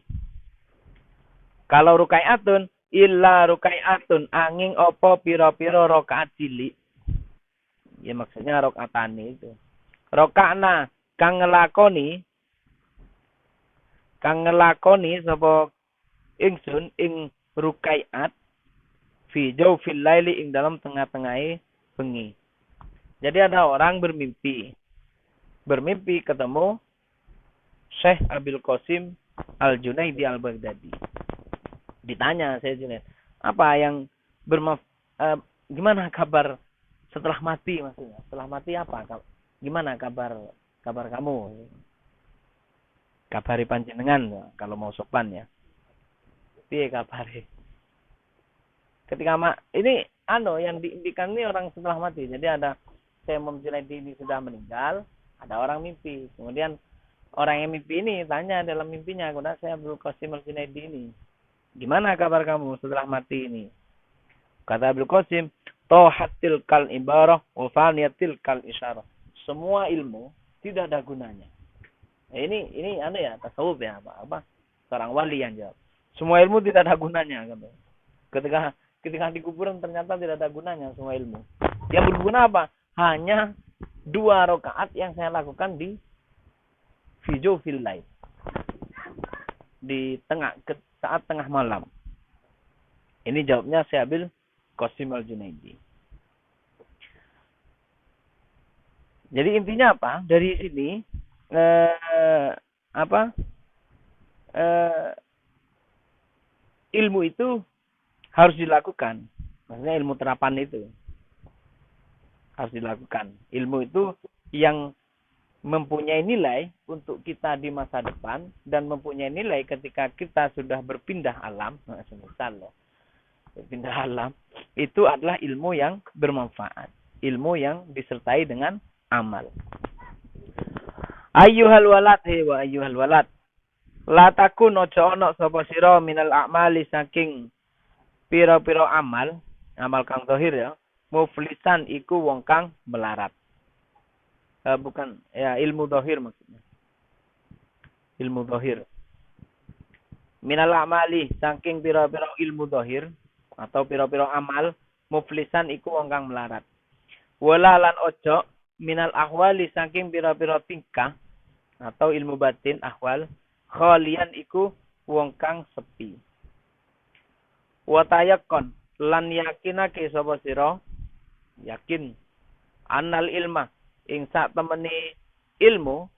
Kalau rukai atun illa rukai atun angin opo piro-piro rokaat cilik. Ya maksudnya rokatani itu. Rokakna kang ngelakoni sapa ingsun ing rukaiat fi jawfil laili ing dalam tengah-tengahe bengi. Jadi ada orang bermimpi ketemu Syekh Abul Qasim Al-Junaidi Al-Baghdadi. Ditanya Syekh Junaid, apa yang gimana kabar setelah mati maksudnya? Setelah mati apa? Gimana kabar kamu? Kabari panjenengan kalau mau sopan ya. Piye kabari? Ketika ini yang diimpikan ini orang setelah mati. Jadi ada Syekh Imam Junaidi ini sudah meninggal, ada orang mimpi. Kemudian orang yang mimpi ini tanya dalam mimpinya, kepada saya Abul Qasim Al-Junaidi ini, gimana kabar kamu setelah mati ini? Kata Abul Qasim, Tohatil kal ibarah wa faniyatil kal isyarah. Semua ilmu tidak ada gunanya. Nah, ini aneh ya, tasawuf ya, apa seorang wali yang jawab. Semua ilmu tidak ada gunanya gitu. Ketika di kuburan ternyata tidak ada gunanya semua ilmu. Yang berguna apa? Hanya 2 rakaat yang saya lakukan di fil lail. Di saat tengah malam. Ini jawabnya Syekh Abil Qasim Al-Junaidi. Jadi intinya apa? Dari sini ilmu itu harus dilakukan. Maksudnya ilmu terapan itu harus dilakukan. Ilmu itu yang mempunyai nilai untuk kita di masa depan dan mempunyai nilai ketika kita sudah berpindah alam. Semisal berpindah alam itu adalah ilmu yang bermanfaat, ilmu yang disertai dengan amal. Ayyuhal walad wa ayyuhal walad, la takun ojo ono sapa sira minal a'mali saking pira-pira amal kang zahir ya, muflisan iku wong kang melarat. Bukan ya, ilmu zahir maksudnya. Ilmu zahir. Minal a'mali saking pira-pira ilmu zahir atau pira-pira amal, muflisan iku wong kang melarat. Wala lan ojo minal ahwali saking pira-pira tingkah atau ilmu batin ahwal, khalian iku wong kang sepi. Wa tayakkon lan yakinake sapa sira, yakin annal ilma ing sak temeni ilmu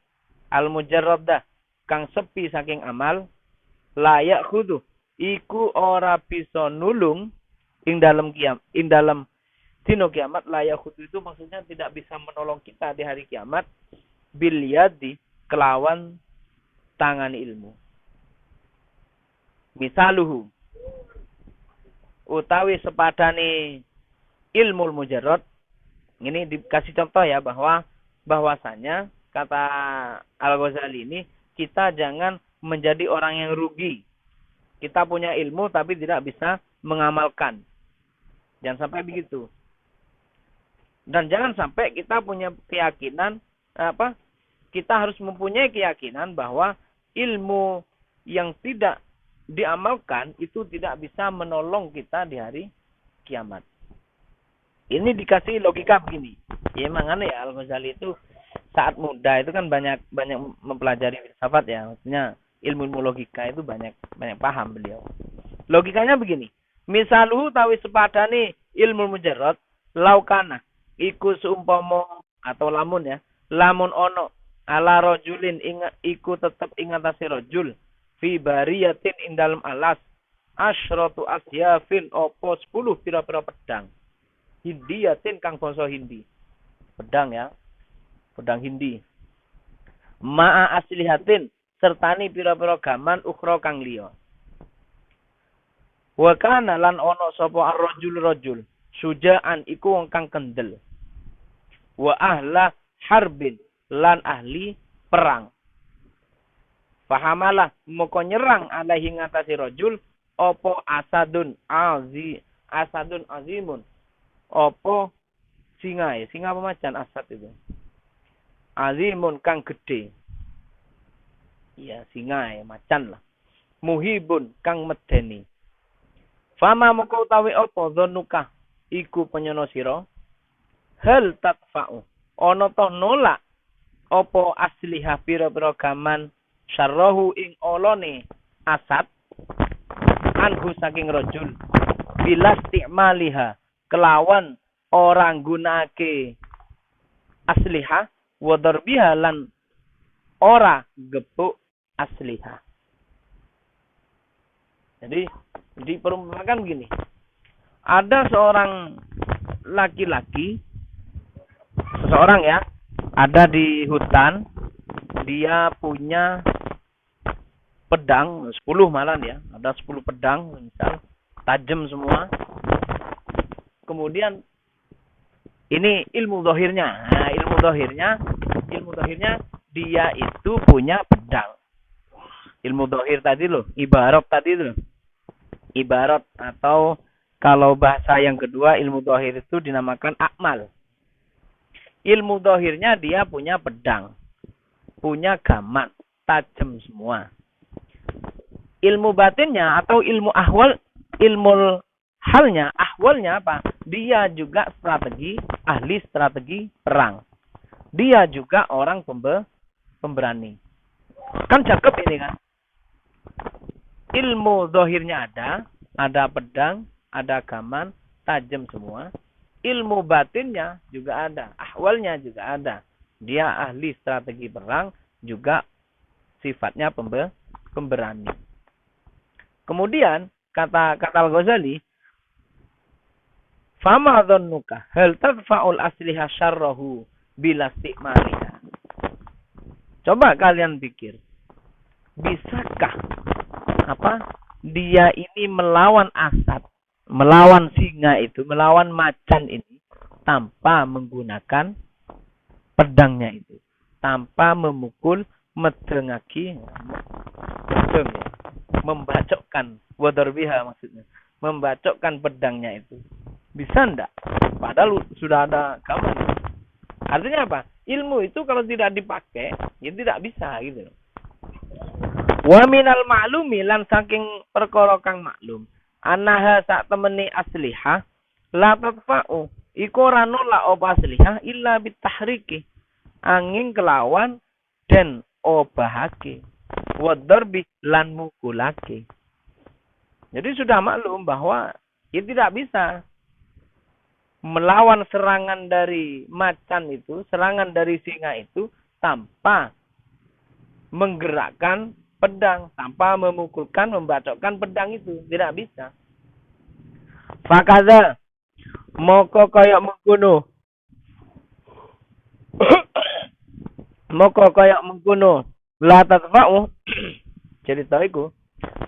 al mujarradah kang sepi saking amal, layak khudu iku ora bisa nulung ing dalam dino kiamat. Layak khudu itu maksudnya tidak bisa menolong kita di hari kiamat bil yadi kelawan tangan ilmu. Misaluhu utawi sepadane ilmu mujarrad. Ini dikasih contoh ya, bahwasanya kata Al-Ghazali ini, kita jangan menjadi orang yang rugi. Kita punya ilmu tapi tidak bisa mengamalkan. Jangan sampai begitu. Dan jangan sampai kita punya keyakinan kita harus mempunyai keyakinan bahwa ilmu yang tidak diamalkan itu tidak bisa menolong kita di hari kiamat. Ini dikasih logika begini. Ya emang ya, Al-Ghazali itu saat muda itu kan banyak mempelajari filsafat ya. Maksudnya ilmu logika itu banyak paham beliau. Logikanya begini. Misaluhu tawi sepadane ilmu mujarrad laukana iku seumpama atau lamun ya. Lamun ono ala rajulin iku tetep ing atase rajul fi bariyatin ing dalem alas asyratu asyafin opo 10 pira-pira pedang. Hindiyatin kang basa Hindi. Pedang ya. Pedang Hindi. Ma'a aslihatin sertani pira-pira gaman ukhra kang liya. Wa kana lan ono sapa ar-rajul sujaan iku wong kang kendel. Wa ahla harbin lan ahli perang. Fahamalah moko nyerang alaihi ngatasi rajul opo asadun azimun. Opo singa apa macan asad itu? Azimun kang gede. Ya singa macan lah. Muhibun kang medeni. Fama moko utawi opo dzonuka iku penyono sira. Hal tatfa'u. Ono to nolak opo asliha pira-pira gaman syarrahu ing olone asad anhu saking rajul bilas ti'maliha kelawan orang gunake asliha wa darbiha lan ora gepuk asliha. Jadi diperumpamakan begini. Ada seorang laki-laki, seseorang ya, ada di hutan, dia punya pedang 10 malah ya, ada 10 pedang misal tajam semua. Kemudian ini ilmu zahirnya. Nah, ilmu zahirnya dia itu punya pedang. Ilmu zahir tadi loh, ibarat tadi loh. Ibarat atau Kalau bahasa yang kedua, ilmu dohir itu dinamakan akmal. Ilmu dohirnya dia punya pedang, punya gaman, tajam semua. Ilmu batinnya atau ilmu ahwal, ilmu halnya, ahwalnya apa? Dia juga strategi, ahli strategi perang. Dia juga orang pemberani. Kan cakep ini kan. Ilmu dohirnya ada pedang, ada gaman, tajam semua. Ilmu batinnya juga ada, ahwalnya juga ada. Dia ahli strategi perang, juga sifatnya pemberani. Kemudian kata Al-Ghazali, fama dhannuka hal tadfa'ul asliha syarrahu bila istikmaliha. Coba kalian pikir, bisakah dia ini melawan asap, melawan singa itu, melawan macan ini tanpa menggunakan pedangnya itu, tanpa memukul medengaki, membacokkan wadarbiha, maksudnya membacokkan pedangnya itu. Bisa ndak? Padahal sudah ada kawan. Artinya apa? Ilmu itu kalau tidak dipakai, ya tidak bisa gitu. Wa minal ma'lumi lan saking perkara kang maklum, anaha sak temeni asliha la tadfa'u iku ora nolak apa asliha illa bitahriki, angin kelawan den obahake, wa darbi lan mukulake. Jadi sudah maklum bahwa ya tidak bisa melawan serangan dari macan itu, serangan dari singa itu tanpa menggerakkan pedang, tanpa memukulkan, membacokkan pedang itu, tidak bisa. Fakadha moko kaya mengkono. Moko kaya mengkono la tadfa'u. Cerita iku.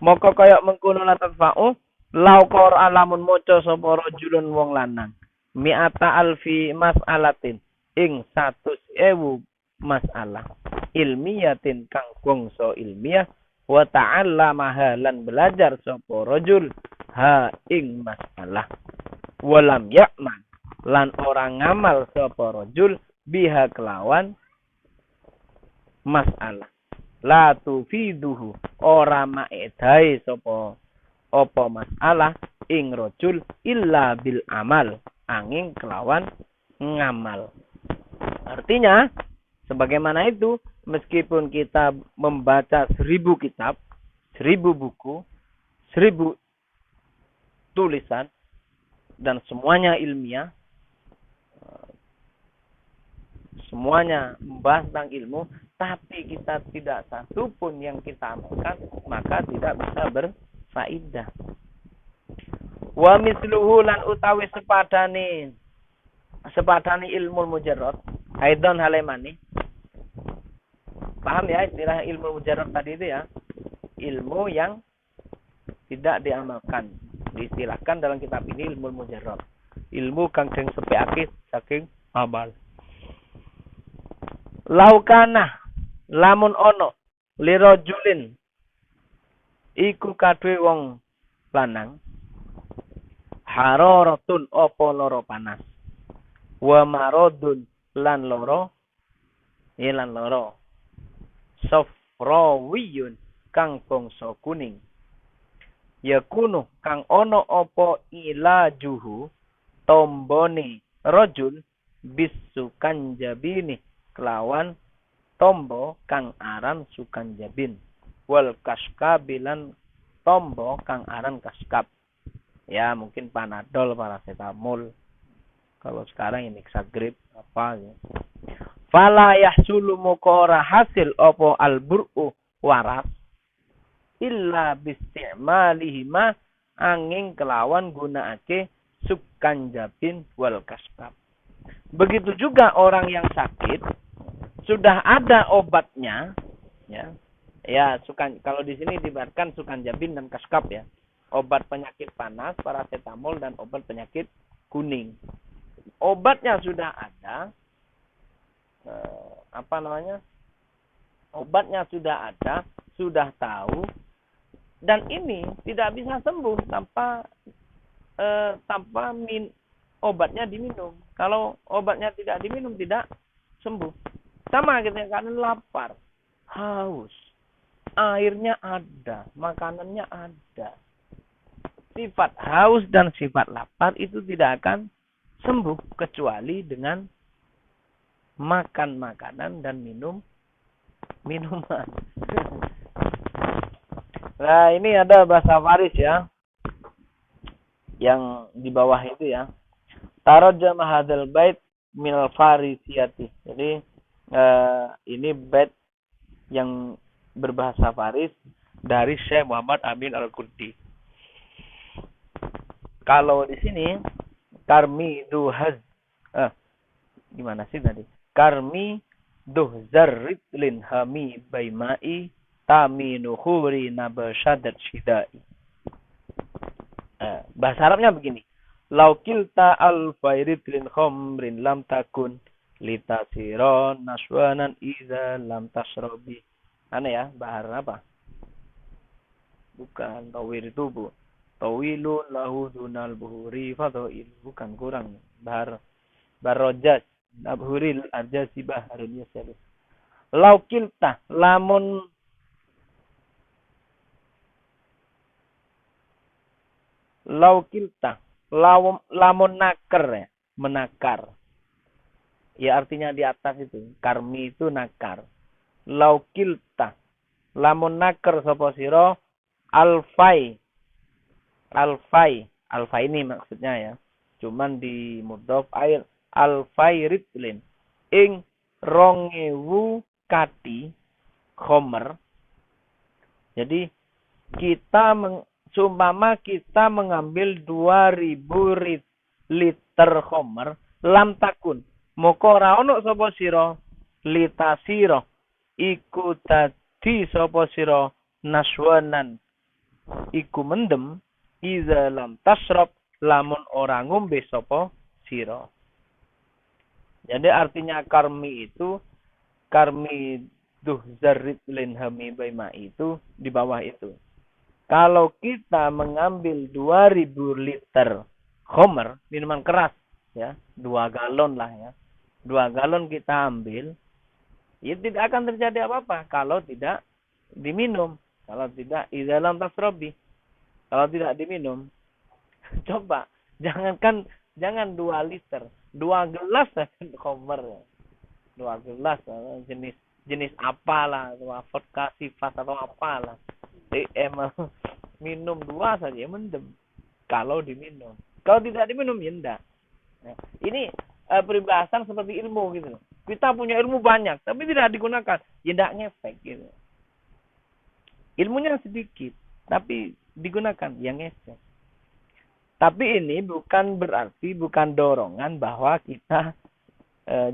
Moko kaya mengkono la tadfa'u lau qara alamun maca sapa rajulun wong lanang. Mi'ata alfi mas'alatin ing 100.000 masalah ilmiyatin kang bangsa ilmiah wa ta'allamaha lan belajar sapa rajul ha ing masalah walam ya'man lan orang ngamal sapa rajul biha kelawan masalah la tufiduhu ora ma'edai sapa apa masalah ing rajul illa bil amal angin kelawan ngamal. Artinya, sebagaimana itu, meskipun kita membaca 1000 kitab, 1000 buku, 1000 tulisan, dan semuanya ilmiah, semuanya membahas tentang ilmu, tapi kita tidak satu pun yang kita amalkan, maka tidak bisa berfaedah. Wa misluhu lan utawi sepadane ilmu mujarrad aidan halemani. Paham ya istilah ilmu mujarrad tadi itu ya? Ilmu yang tidak diamalkan. Diistilahkan dalam kitab ini ilmu mujarrad. Ilmu kang den sepekake saking amal. Laukana lamun ono lirajulin iku kadhe wong lanang hararatun apa loro panas wa maradun lan loro safrawiyun kang bangsa kuning yakunu kang ono apa ilajuhu tombone rajul bisukan jabini kelawan tombo kang aran sukan jabin wal kaskabilan tombo kang aran kaskab. Ya mungkin Panadol, paracetamol. Kalau sekarang ini Xagrip apa ya. Fala yahsulu mukora hasil opo albur'u waras illa bisti'malihima angin kelawan gunaake sukan jabin wal kaskab. Begitu juga orang yang sakit sudah ada obatnya ya. Ya sukan, kalau di sini diibaratkan sukan jabin dan kaskab ya. Obat penyakit panas, paracetamol, dan obat penyakit kuning. Obatnya sudah ada. Obatnya sudah ada, sudah tahu. Dan ini tidak bisa sembuh tanpa tanpa obatnya diminum. Kalau obatnya tidak diminum tidak sembuh. Sama gitu ya, karena lapar, haus, airnya ada, makanannya ada. Sifat haus dan sifat lapar itu tidak akan sembuh kecuali dengan makan makanan dan minum minuman. Nah, ini ada bahasa Faris ya. Yang di bawah itu ya. Tarajama hadzal bait minal farisiyati. Jadi ini bait yang berbahasa Faris dari Syekh Muhammad Amin Al-Qurdi. Kalau di sini karmi duhaz gimana sih tadi? Karmi duhzarrit lin hami baimai taminu khuri nabashadat shidai. Bahasa Arabnya begini. Laukilta al-fairid lin khomrin lam takun litasiron naswanan iza lam tasrobi. Aneh ya, bahar apa? Bukan, tawir itu bu. Tawilun lahu dunal buhuri fadha'il. Bukan, kurang. Bahar barrojas. Abhuril arjasi baharun yasir. Laukilta, lamun laukilta, lamun nakar ya, menakar. Ya artinya di atas itu. Karmi itu nakar. Laukilta, lamun nakar sapa sira alfai. Alfai ini maksudnya ya. Cuman di mudhof air alfai ritlin. Ing 2000 kati khomer. Jadi kita seumpama kita mengambil 2000 liter khomer lam takun. Moko ora ono sapa sira litasira iku dadi sapa sira naswanan iku mendem iza lam tasrab lamun ora ngombe sapa sira. Jadi artinya karmi itu karmi duhzarit lin hami baima itu di bawah itu. Kalau kita mengambil 2000 liter khomer, minuman keras ya, 2 galon lah ya. 2 galon kita ambil, ya tidak akan terjadi apa-apa kalau tidak diminum. Kalau tidak idalam tasrobi. Kalau tidak diminum. Coba, jangan 2 liter, 2 gelas khomer. 2 gelas jenis apalah, vodka sifat atau apalah. Minum 2 saja mendem kalau diminum. Kalau tidak diminum ya enggak. Nah, ini peribahasan seperti ilmu gitu. Kita punya ilmu banyak tapi tidak digunakan, ya enggak ngefek gitu. Ilmunya sedikit tapi digunakan yang ngefek. Tapi ini bukan berarti, bukan dorongan bahwa kita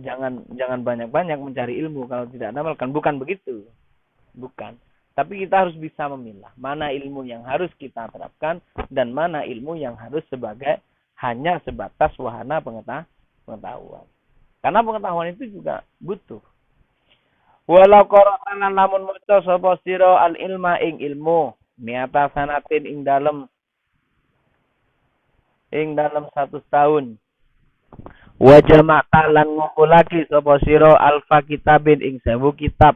jangan banyak-banyak mencari ilmu kalau tidak amalkan. Bukan begitu. Bukan. Tapi kita harus bisa memilah mana ilmu yang harus kita terapkan dan mana ilmu yang harus hanya sebatas wahana pengetahuan. Karena pengetahuan itu juga butuh. Walau qara'ana lamun maca sapa sira al ilma ing ilmu miata sanatin ing dalem 100 tahun. Wa jama'ta lan ngumpulake sapa sira alfa kitabin ing 1000 kitab.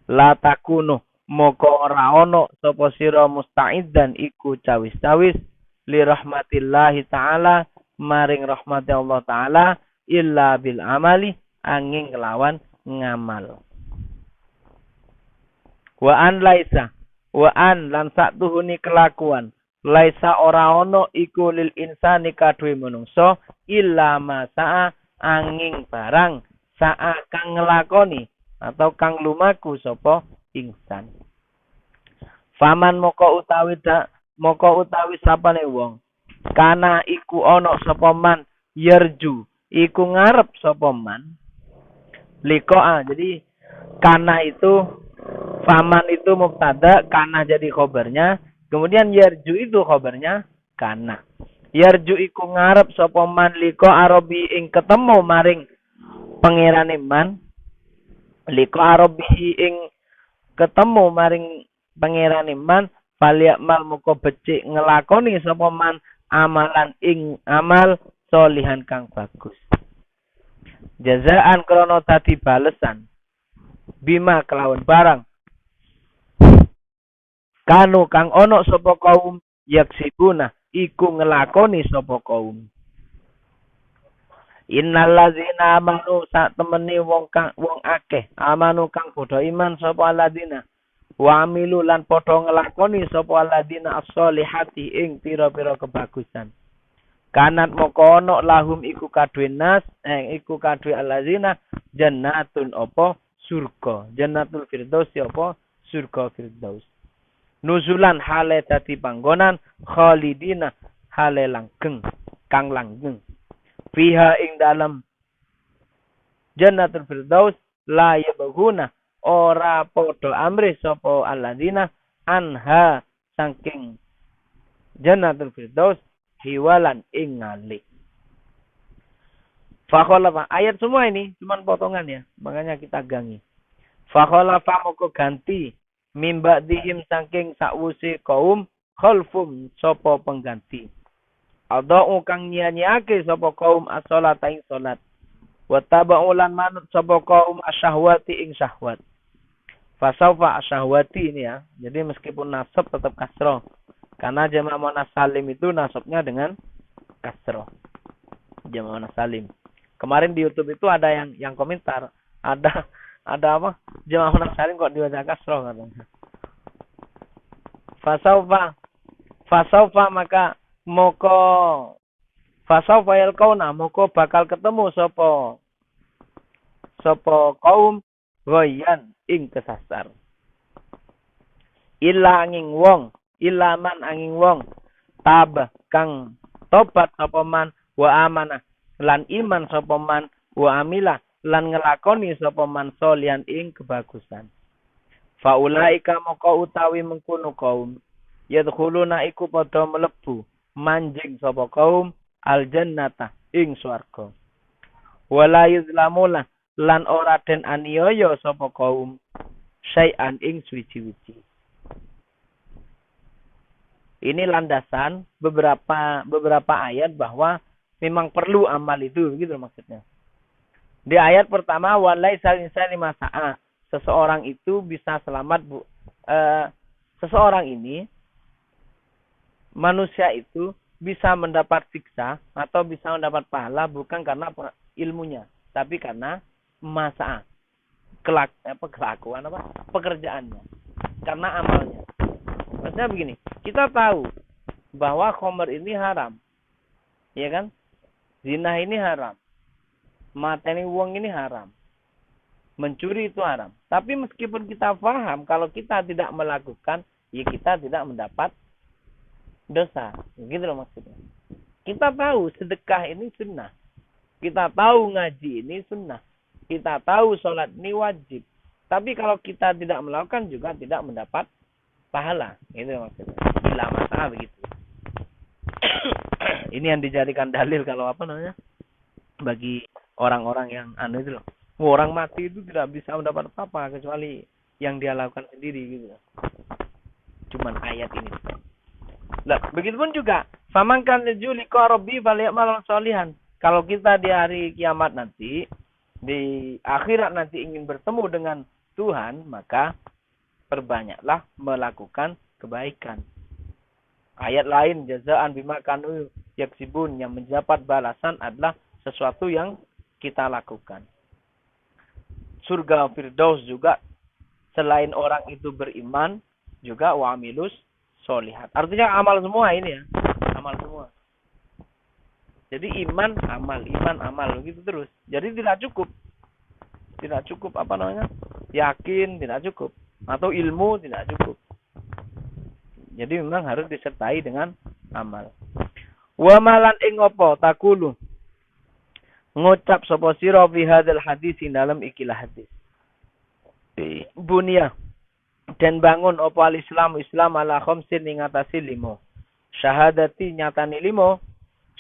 La takunu moko ora ono sapa sira musta'idzan iku cawis-cawis li rahmatillahi taala maring rahmati Allah taala illa bil amali angin kelawan ngamal. Wa an lan satuhuni kelakuan laisa ora ono iku lil insani kadue manungsa illa ma sa'a angin barang sa'a kang nglakoni atau kang lumaku sapa insan. Faman moko utawi sapane wong kana iku ana sapa man yerju iku ngarep sapa man liqa'a. Jadi kana itu faman itu mubtada, kana jadi khobarnya, kemudian yerju itu khobarnya kana. Yerju iku ngarep sapa man liqa'a arabi ing ketemu maring pangerane man. Liko arabi ing ketemu maring pangeran iman falyak mal muka becik ngelakoni sapa man amalan ing amal solihan kang bagus. Jazaan krono tadi balesan bima kelawan barang kanu kang ono sapa kaum yaksibuna iku ngelakoni sapa kaum. Innal ladzina amanu sak temeni wong akeh amanu kang padha iman sapa alladzina wa amilu lan padha ngelakoni sapa alladzina as-solihati ing pira-pira kebagusan. Kanat moko ono lahum iku kadue nas iku kadue alladzina jannatun apa surga. Jannatul firdaus apa surga firdaus. Nuzulan hale dadi panggonan khalidina hale langgeng kang langgeng. Fiha ing dalam jannatul firdaus la yabghuna ora padha amrih sapa alladzina anha saking jannatul firdaus hiwalan ing ngalih. Fakhalafa ayat semua ini cuman potongan ya, makanya kita gangi. Fakhalafa moko ganti mimba dihim saking sakwuse kaum khalfum sapa pengganti. Adau kang nyanyiake sapa kaum as-salata ing salat. Wa tabau lan manut sapa kaum asyahwati ing syahwat. Fasaufa asyahwati ini ya. Jadi meskipun nasab tetap kasroh. Karena jamak muannas salim itu nasabnya dengan kasroh. Jamak muannas salim. Kemarin di YouTube itu ada yang komentar, ada apa? Jamak muannas salim kok dibaca kasroh katanya. Fasaufa maka moko fasaufa yalqauna moko bakal ketemu sapa kaum goyan ing kesasar. Illa man angin wong tab kang tobat sapa man wa amanah lan iman sapa man wa amilah lan ngelakoni sapa man solian ing kebagusan. Faulaika moko utawi mengkono kaum yadkhuluna iku padha mlebu manjing sapa kaum aljannata ing swarga. Wala yuzlamuna lan ora den aniaya sapa kaum syai'an ing suci-suci. Ini landasan beberapa ayat bahwa memang perlu amal itu, begitu maksudnya. Di ayat pertama walaisal insani masa'a, seseorang itu bisa selamat seseorang ini manusia itu bisa mendapat siksa atau bisa mendapat pahala bukan karena ilmunya, tapi karena masa'a, pekerjaannya, karena amalnya. Maksudnya begini, kita tahu bahwa khamr ini haram. Ya kan? Zina ini haram. Mateni wong ini haram. Mencuri itu haram. Tapi meskipun kita paham kalau kita tidak melakukan, ya kita tidak mendapat dosa. Begitu loh maksudnya. Kita tahu sedekah ini sunnah. Kita tahu ngaji ini sunnah. Kita tahu sholat ini wajib. Tapi kalau kita tidak melakukan juga tidak mendapat pahala. Itu maksudnya. Bila masalah begitu. Ini yang dijadikan dalil kalau apa namanya? Bagi orang-orang yang itu loh. Orang mati itu tidak bisa mendapat apa-apa kecuali yang dia lakukan sendiri gitu. Cuman ayat ini. Nah, begitupun juga famankan yajuli qarabi falyamal sholihan. Kalau kita di hari kiamat nanti, di akhirat nanti ingin bertemu dengan Tuhan, maka perbanyaklah melakukan kebaikan. Ayat lain jazaan bima kanu yaksibun, yang mendapat balasan adalah sesuatu yang kita lakukan. Surga Firdaus juga selain orang itu beriman juga wa'amilus sholihat. Artinya amal semua ini ya, amal semua. Jadi iman amal begitu terus. Jadi tidak cukup apa namanya? Yakin tidak cukup atau ilmu tidak cukup. Jadi memang harus disertai dengan amal. Wa malan ing apa takulu ngucap sapa sira fi hadzal hadis dalam ikilah hadis. Bunia dan bangun apa al-Islam ala khamsin ing atase 5. Syahadati nyatani 5.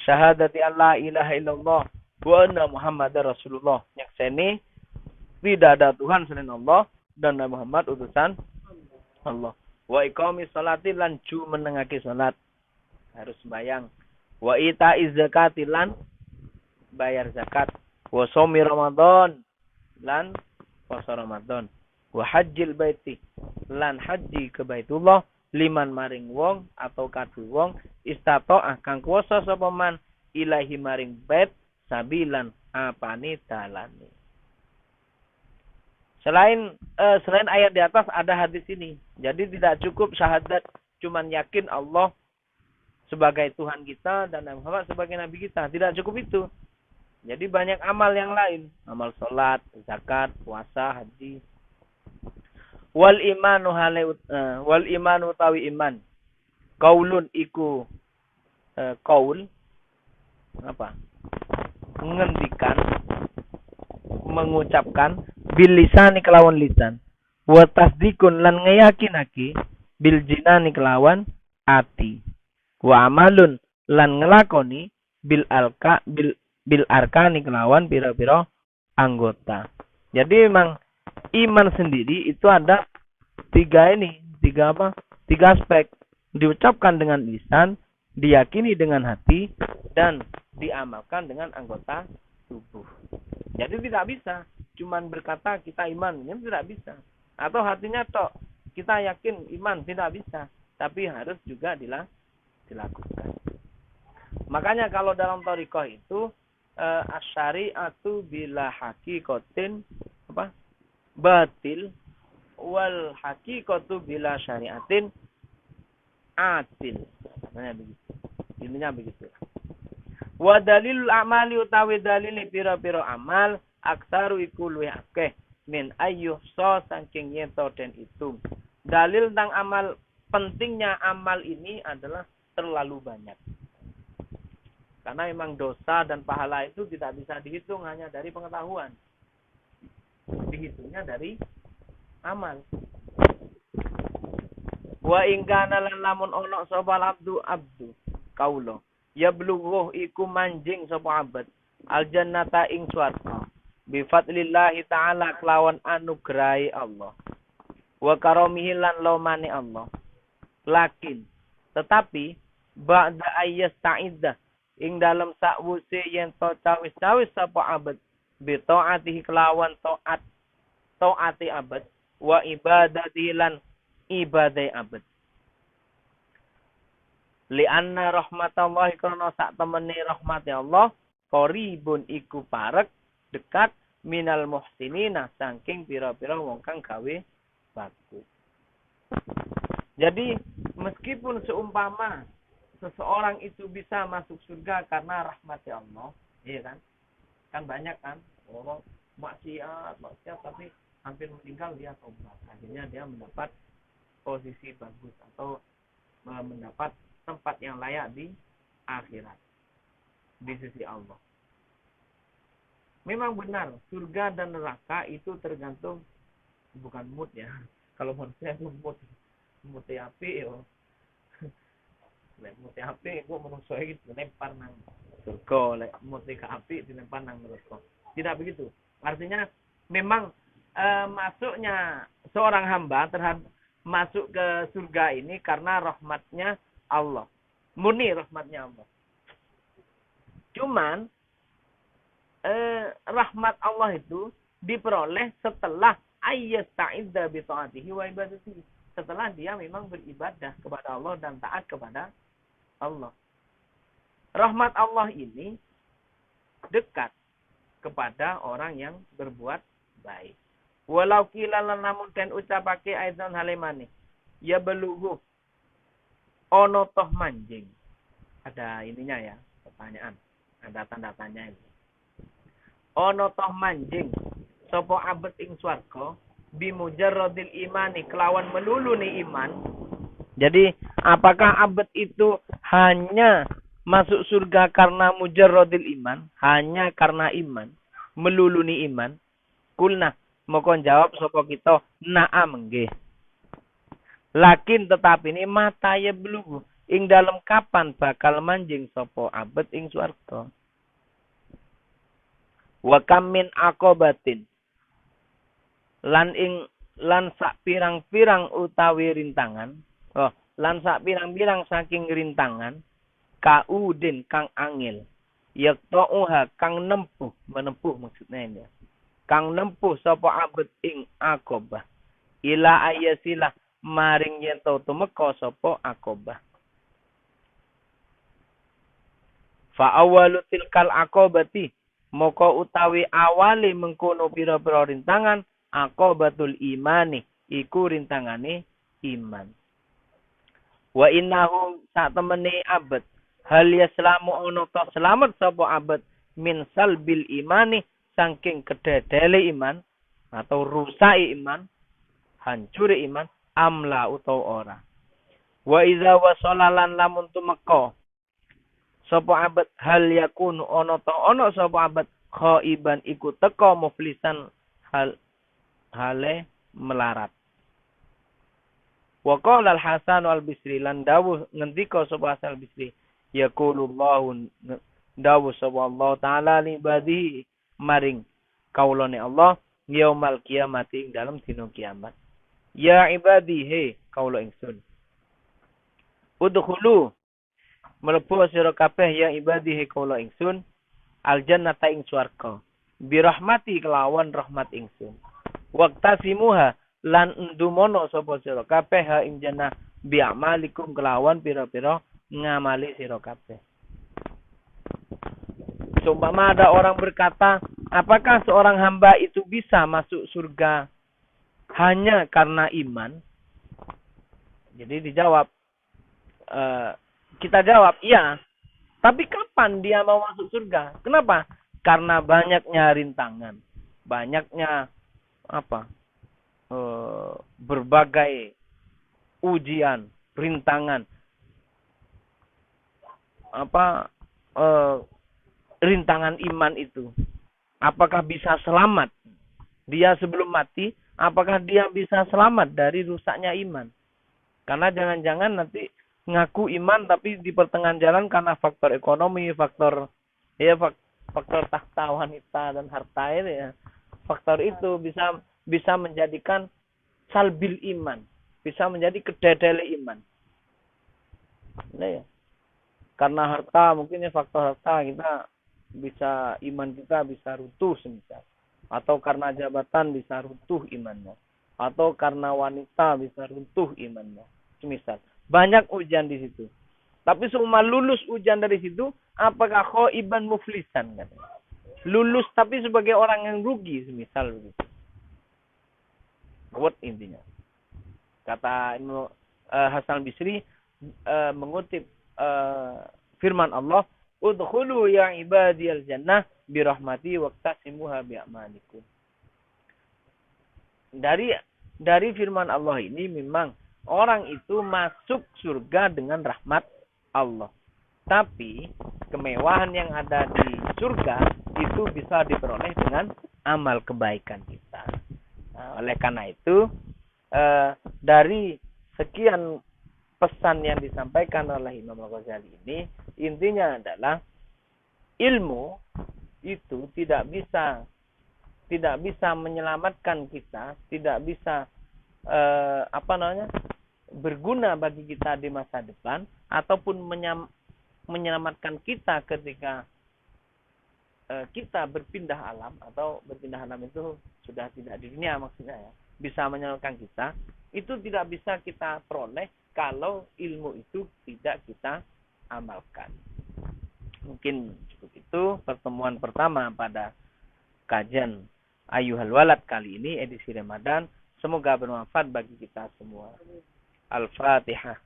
Syahadati alla ilaha illallah wa anna Muhammadar Rasulullah. Nyakseni tidak ada Tuhan selain Allah dan Nabi Muhammad utusan Allah. Wa iqamis sholati lan ju menengake salat. Harus sembahyang. Wa ita'iz zakati lan bayar zakat. Wa shaumi Ramadan lan puasa Ramadan. Wa hajjil baiti lan haji ke Baitullah liman maring wong atau kadu wong istato'ah kang kuwasa sapa man ilahi maring bait sabilan apane dalane. Selain ayat di atas ada hadis ini. Jadi tidak cukup syahadat cuman yakin Allah sebagai Tuhan kita dan Muhammad sebagai Nabi kita. Tidak cukup itu. Jadi banyak amal yang lain. Amal salat, zakat, puasa, haji. Wal imanu tawi iman. Qaulun iku qaul apa? Ngendikan, mengucapkan bil lisani kelawan lisan. Wa tasdikun lan ngeyakinake bil jinani kelawan ati. Wa amalun lan ngelakoni bil arkani kelawan pira-pira anggota. Jadi memang iman sendiri itu ada tiga aspek. Diucapkan dengan lisan, diyakini dengan hati, dan diamalkan dengan anggota tubuh. Jadi tidak bisa cuman berkata kita iman, ini tidak bisa. Atau hatinya tok kita yakin iman, tidak bisa. Tapi harus juga dilakukan. Makanya kalau dalam thariqah itu asyari'atu bila haqiqatin batil wal haqiqatu bila syari'atin atil. Namanya begitu. Intinya begitu. Wa dalilul amali utawi dalil pira-pira amal aksaru iku luwih akeh min ayyuhsa saking yeto den itu. Dalil tentang amal, pentingnya amal ini adalah terlalu banyak. Karena memang dosa dan pahala itu tidak bisa dihitung hanya dari pengetahuan. Dihitungnya dari amal. Wa in kana lan lamun ana sapa abdu kaula ya blughuh iku manjing sapa abad al jannata ing swarga bi fadlillahi taala kelawan anugrahi Allah wa karamihi lan lomane Allah lakin tetapi ba'da ayyasta'idda ing dalam sakwuse yen to cawis-cawis sapa abad bi taatihi kelawan taati abad wa ibadati lan ibadai abad. Lianna rahmatallahi karena sak temene rahmati Allah qaribun iku parek dekat minal muhsinina saking pira-pira wong kang gawe bagus. Jadi meskipun seumpama seseorang itu bisa masuk surga karena rahmati Allah, iya kan? Kan banyak kan orang maksiat tapi hampir meninggal dia tobat. Akhirnya dia mendapat posisi bagus atau mendapat tempat yang layak di akhirat di sisi Allah. Memang benar surga dan neraka itu tergantung bukan mood ya. Kalau manusia itu mood api yo. Lek mood api kok manusia itu dilempar nang surga, lek mood api dilempar nang neraka. Tidak begitu. Artinya memang masuknya seorang hamba terhadap masuk ke surga ini karena rahmatnya Allah. Murni rahmatnya Allah. Cuman rahmat Allah itu diperoleh setelah ayyasta'idza bi ta'atihi wa ibadatihi. Setelah dia memang beribadah kepada Allah dan taat kepada Allah. Rahmat Allah ini dekat kepada orang yang berbuat baik. Walau kilala namun dan ucapake aidan halimani. Ya belughu. Ono toh manjing. Ada ininya ya, pertanyaan. Ada tanda tanya ini. Ono toh manjing. Sopo abet ing swarga bimujarradil imani kelawan meluluni iman. Jadi, apakah abet itu hanya masuk surga karena mujarradil iman, hanya karena iman, meluluni iman? Kulna moko jawab sapa kita na'am nggih. Lakin tetapi ini mata ya belum ing dalam kapan bakal manjing sapa abet ing swarga. Wa kam min aqabatin lan sak pirang-pirang utawi rintangan. Lan sak pirang-pirang saking rintangan kaudin kang angil yaqta'uha kang menempuh maksudnya ini. Kang nempuh sapa abet ing Aqabah ila ayasilah maring yen to tumeka sapa Aqabah. Fa awalu tilkal aqabati moko utawi awale mengkono pira-pira rintangan aqabatul imani iku rintangane iman. Wa innahu sak temene abad hal yaslamu ono to selamat sapa abad min salbil imani saking kededele iman atau rusai iman hancure iman amla utawa ora. Wa iza wasalalan lamun tumeka sapa abad hal yakun ono to ono sapa abad khaiban iku teka muflisan hale melarat. Wa qala al-Hasan al-Bisri lan dawuh ngendika sapa Hasan al-Bisri yaqulullahu dawuh sapa Allah taala li ibadihi maring kaulane Allah yaumal kiamati ing dalam dina kiamat. Ya ibadi he kaula ingsun. Udkhulu mlebu sira kabeh ya ibadi he kaula ingsun aljannata ing swarga. Bi rahmati kelawan rahmat ingsun. Waqtasimuha lan ndumono sapa sira kabeh ha ing jannah bi amalikum kelawan pira-pira ngamali sira kabeh. Seumpama ada orang berkata, apakah seorang hamba itu bisa masuk surga hanya karena iman? Jadi dijawab, kita jawab, iya. Tapi kapan dia mau masuk surga? Kenapa? Karena banyaknya rintangan, banyaknya berbagai ujian, rintangan, rintangan iman itu. Apakah bisa selamat dia sebelum mati? Apakah dia bisa selamat dari rusaknya iman? Karena jangan-jangan nanti ngaku iman tapi di pertengahan jalan karena faktor ekonomi, faktor tahta wanita dan harta itu ya. Faktor itu bisa menjadikan salbil iman, bisa menjadi kededele iman. Nah ya. Karena harta mungkin ya faktor harta kita bisa iman kita bisa runtuh semisal, atau karena jabatan bisa runtuh imannya, atau karena wanita bisa runtuh imannya semisal. Banyak ujian di situ. Tapi semua lulus ujian dari situ, apakah khaiban muflisan kan? Lulus tapi sebagai orang yang rugi semisal begitu. Buat intinya. Kata Hasan Bisri mengutip firman Allah, udkhulu ya ibadiyal jannah birahmati waqtasimuha bi'amalikum. Dari firman Allah ini memang orang itu masuk surga dengan rahmat Allah. Tapi kemewahan yang ada di surga itu bisa diperoleh dengan amal kebaikan kita. Nah, oleh karena itu dari sekian pesan yang disampaikan oleh Imam Al-Ghazali ini, intinya adalah ilmu itu tidak bisa menyelamatkan kita, tidak bisa berguna bagi kita di masa depan, ataupun menyelamatkan kita ketika kita berpindah alam, atau berpindah alam itu sudah tidak di dunia maksudnya ya, bisa menyelamatkan kita, itu tidak bisa kita peroleh kalau ilmu itu tidak kita amalkan. Mungkin cukup itu pertemuan pertama pada kajian Ayyuhal Walad kali ini edisi Ramadan. Semoga bermanfaat bagi kita semua. Al-Fatihah.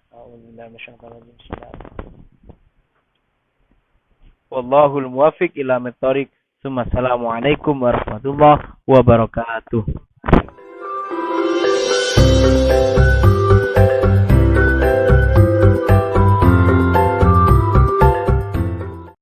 Wallahul muwaffiq ila thoriq. Assalamualaikum warahmatullahi wabarakatuh.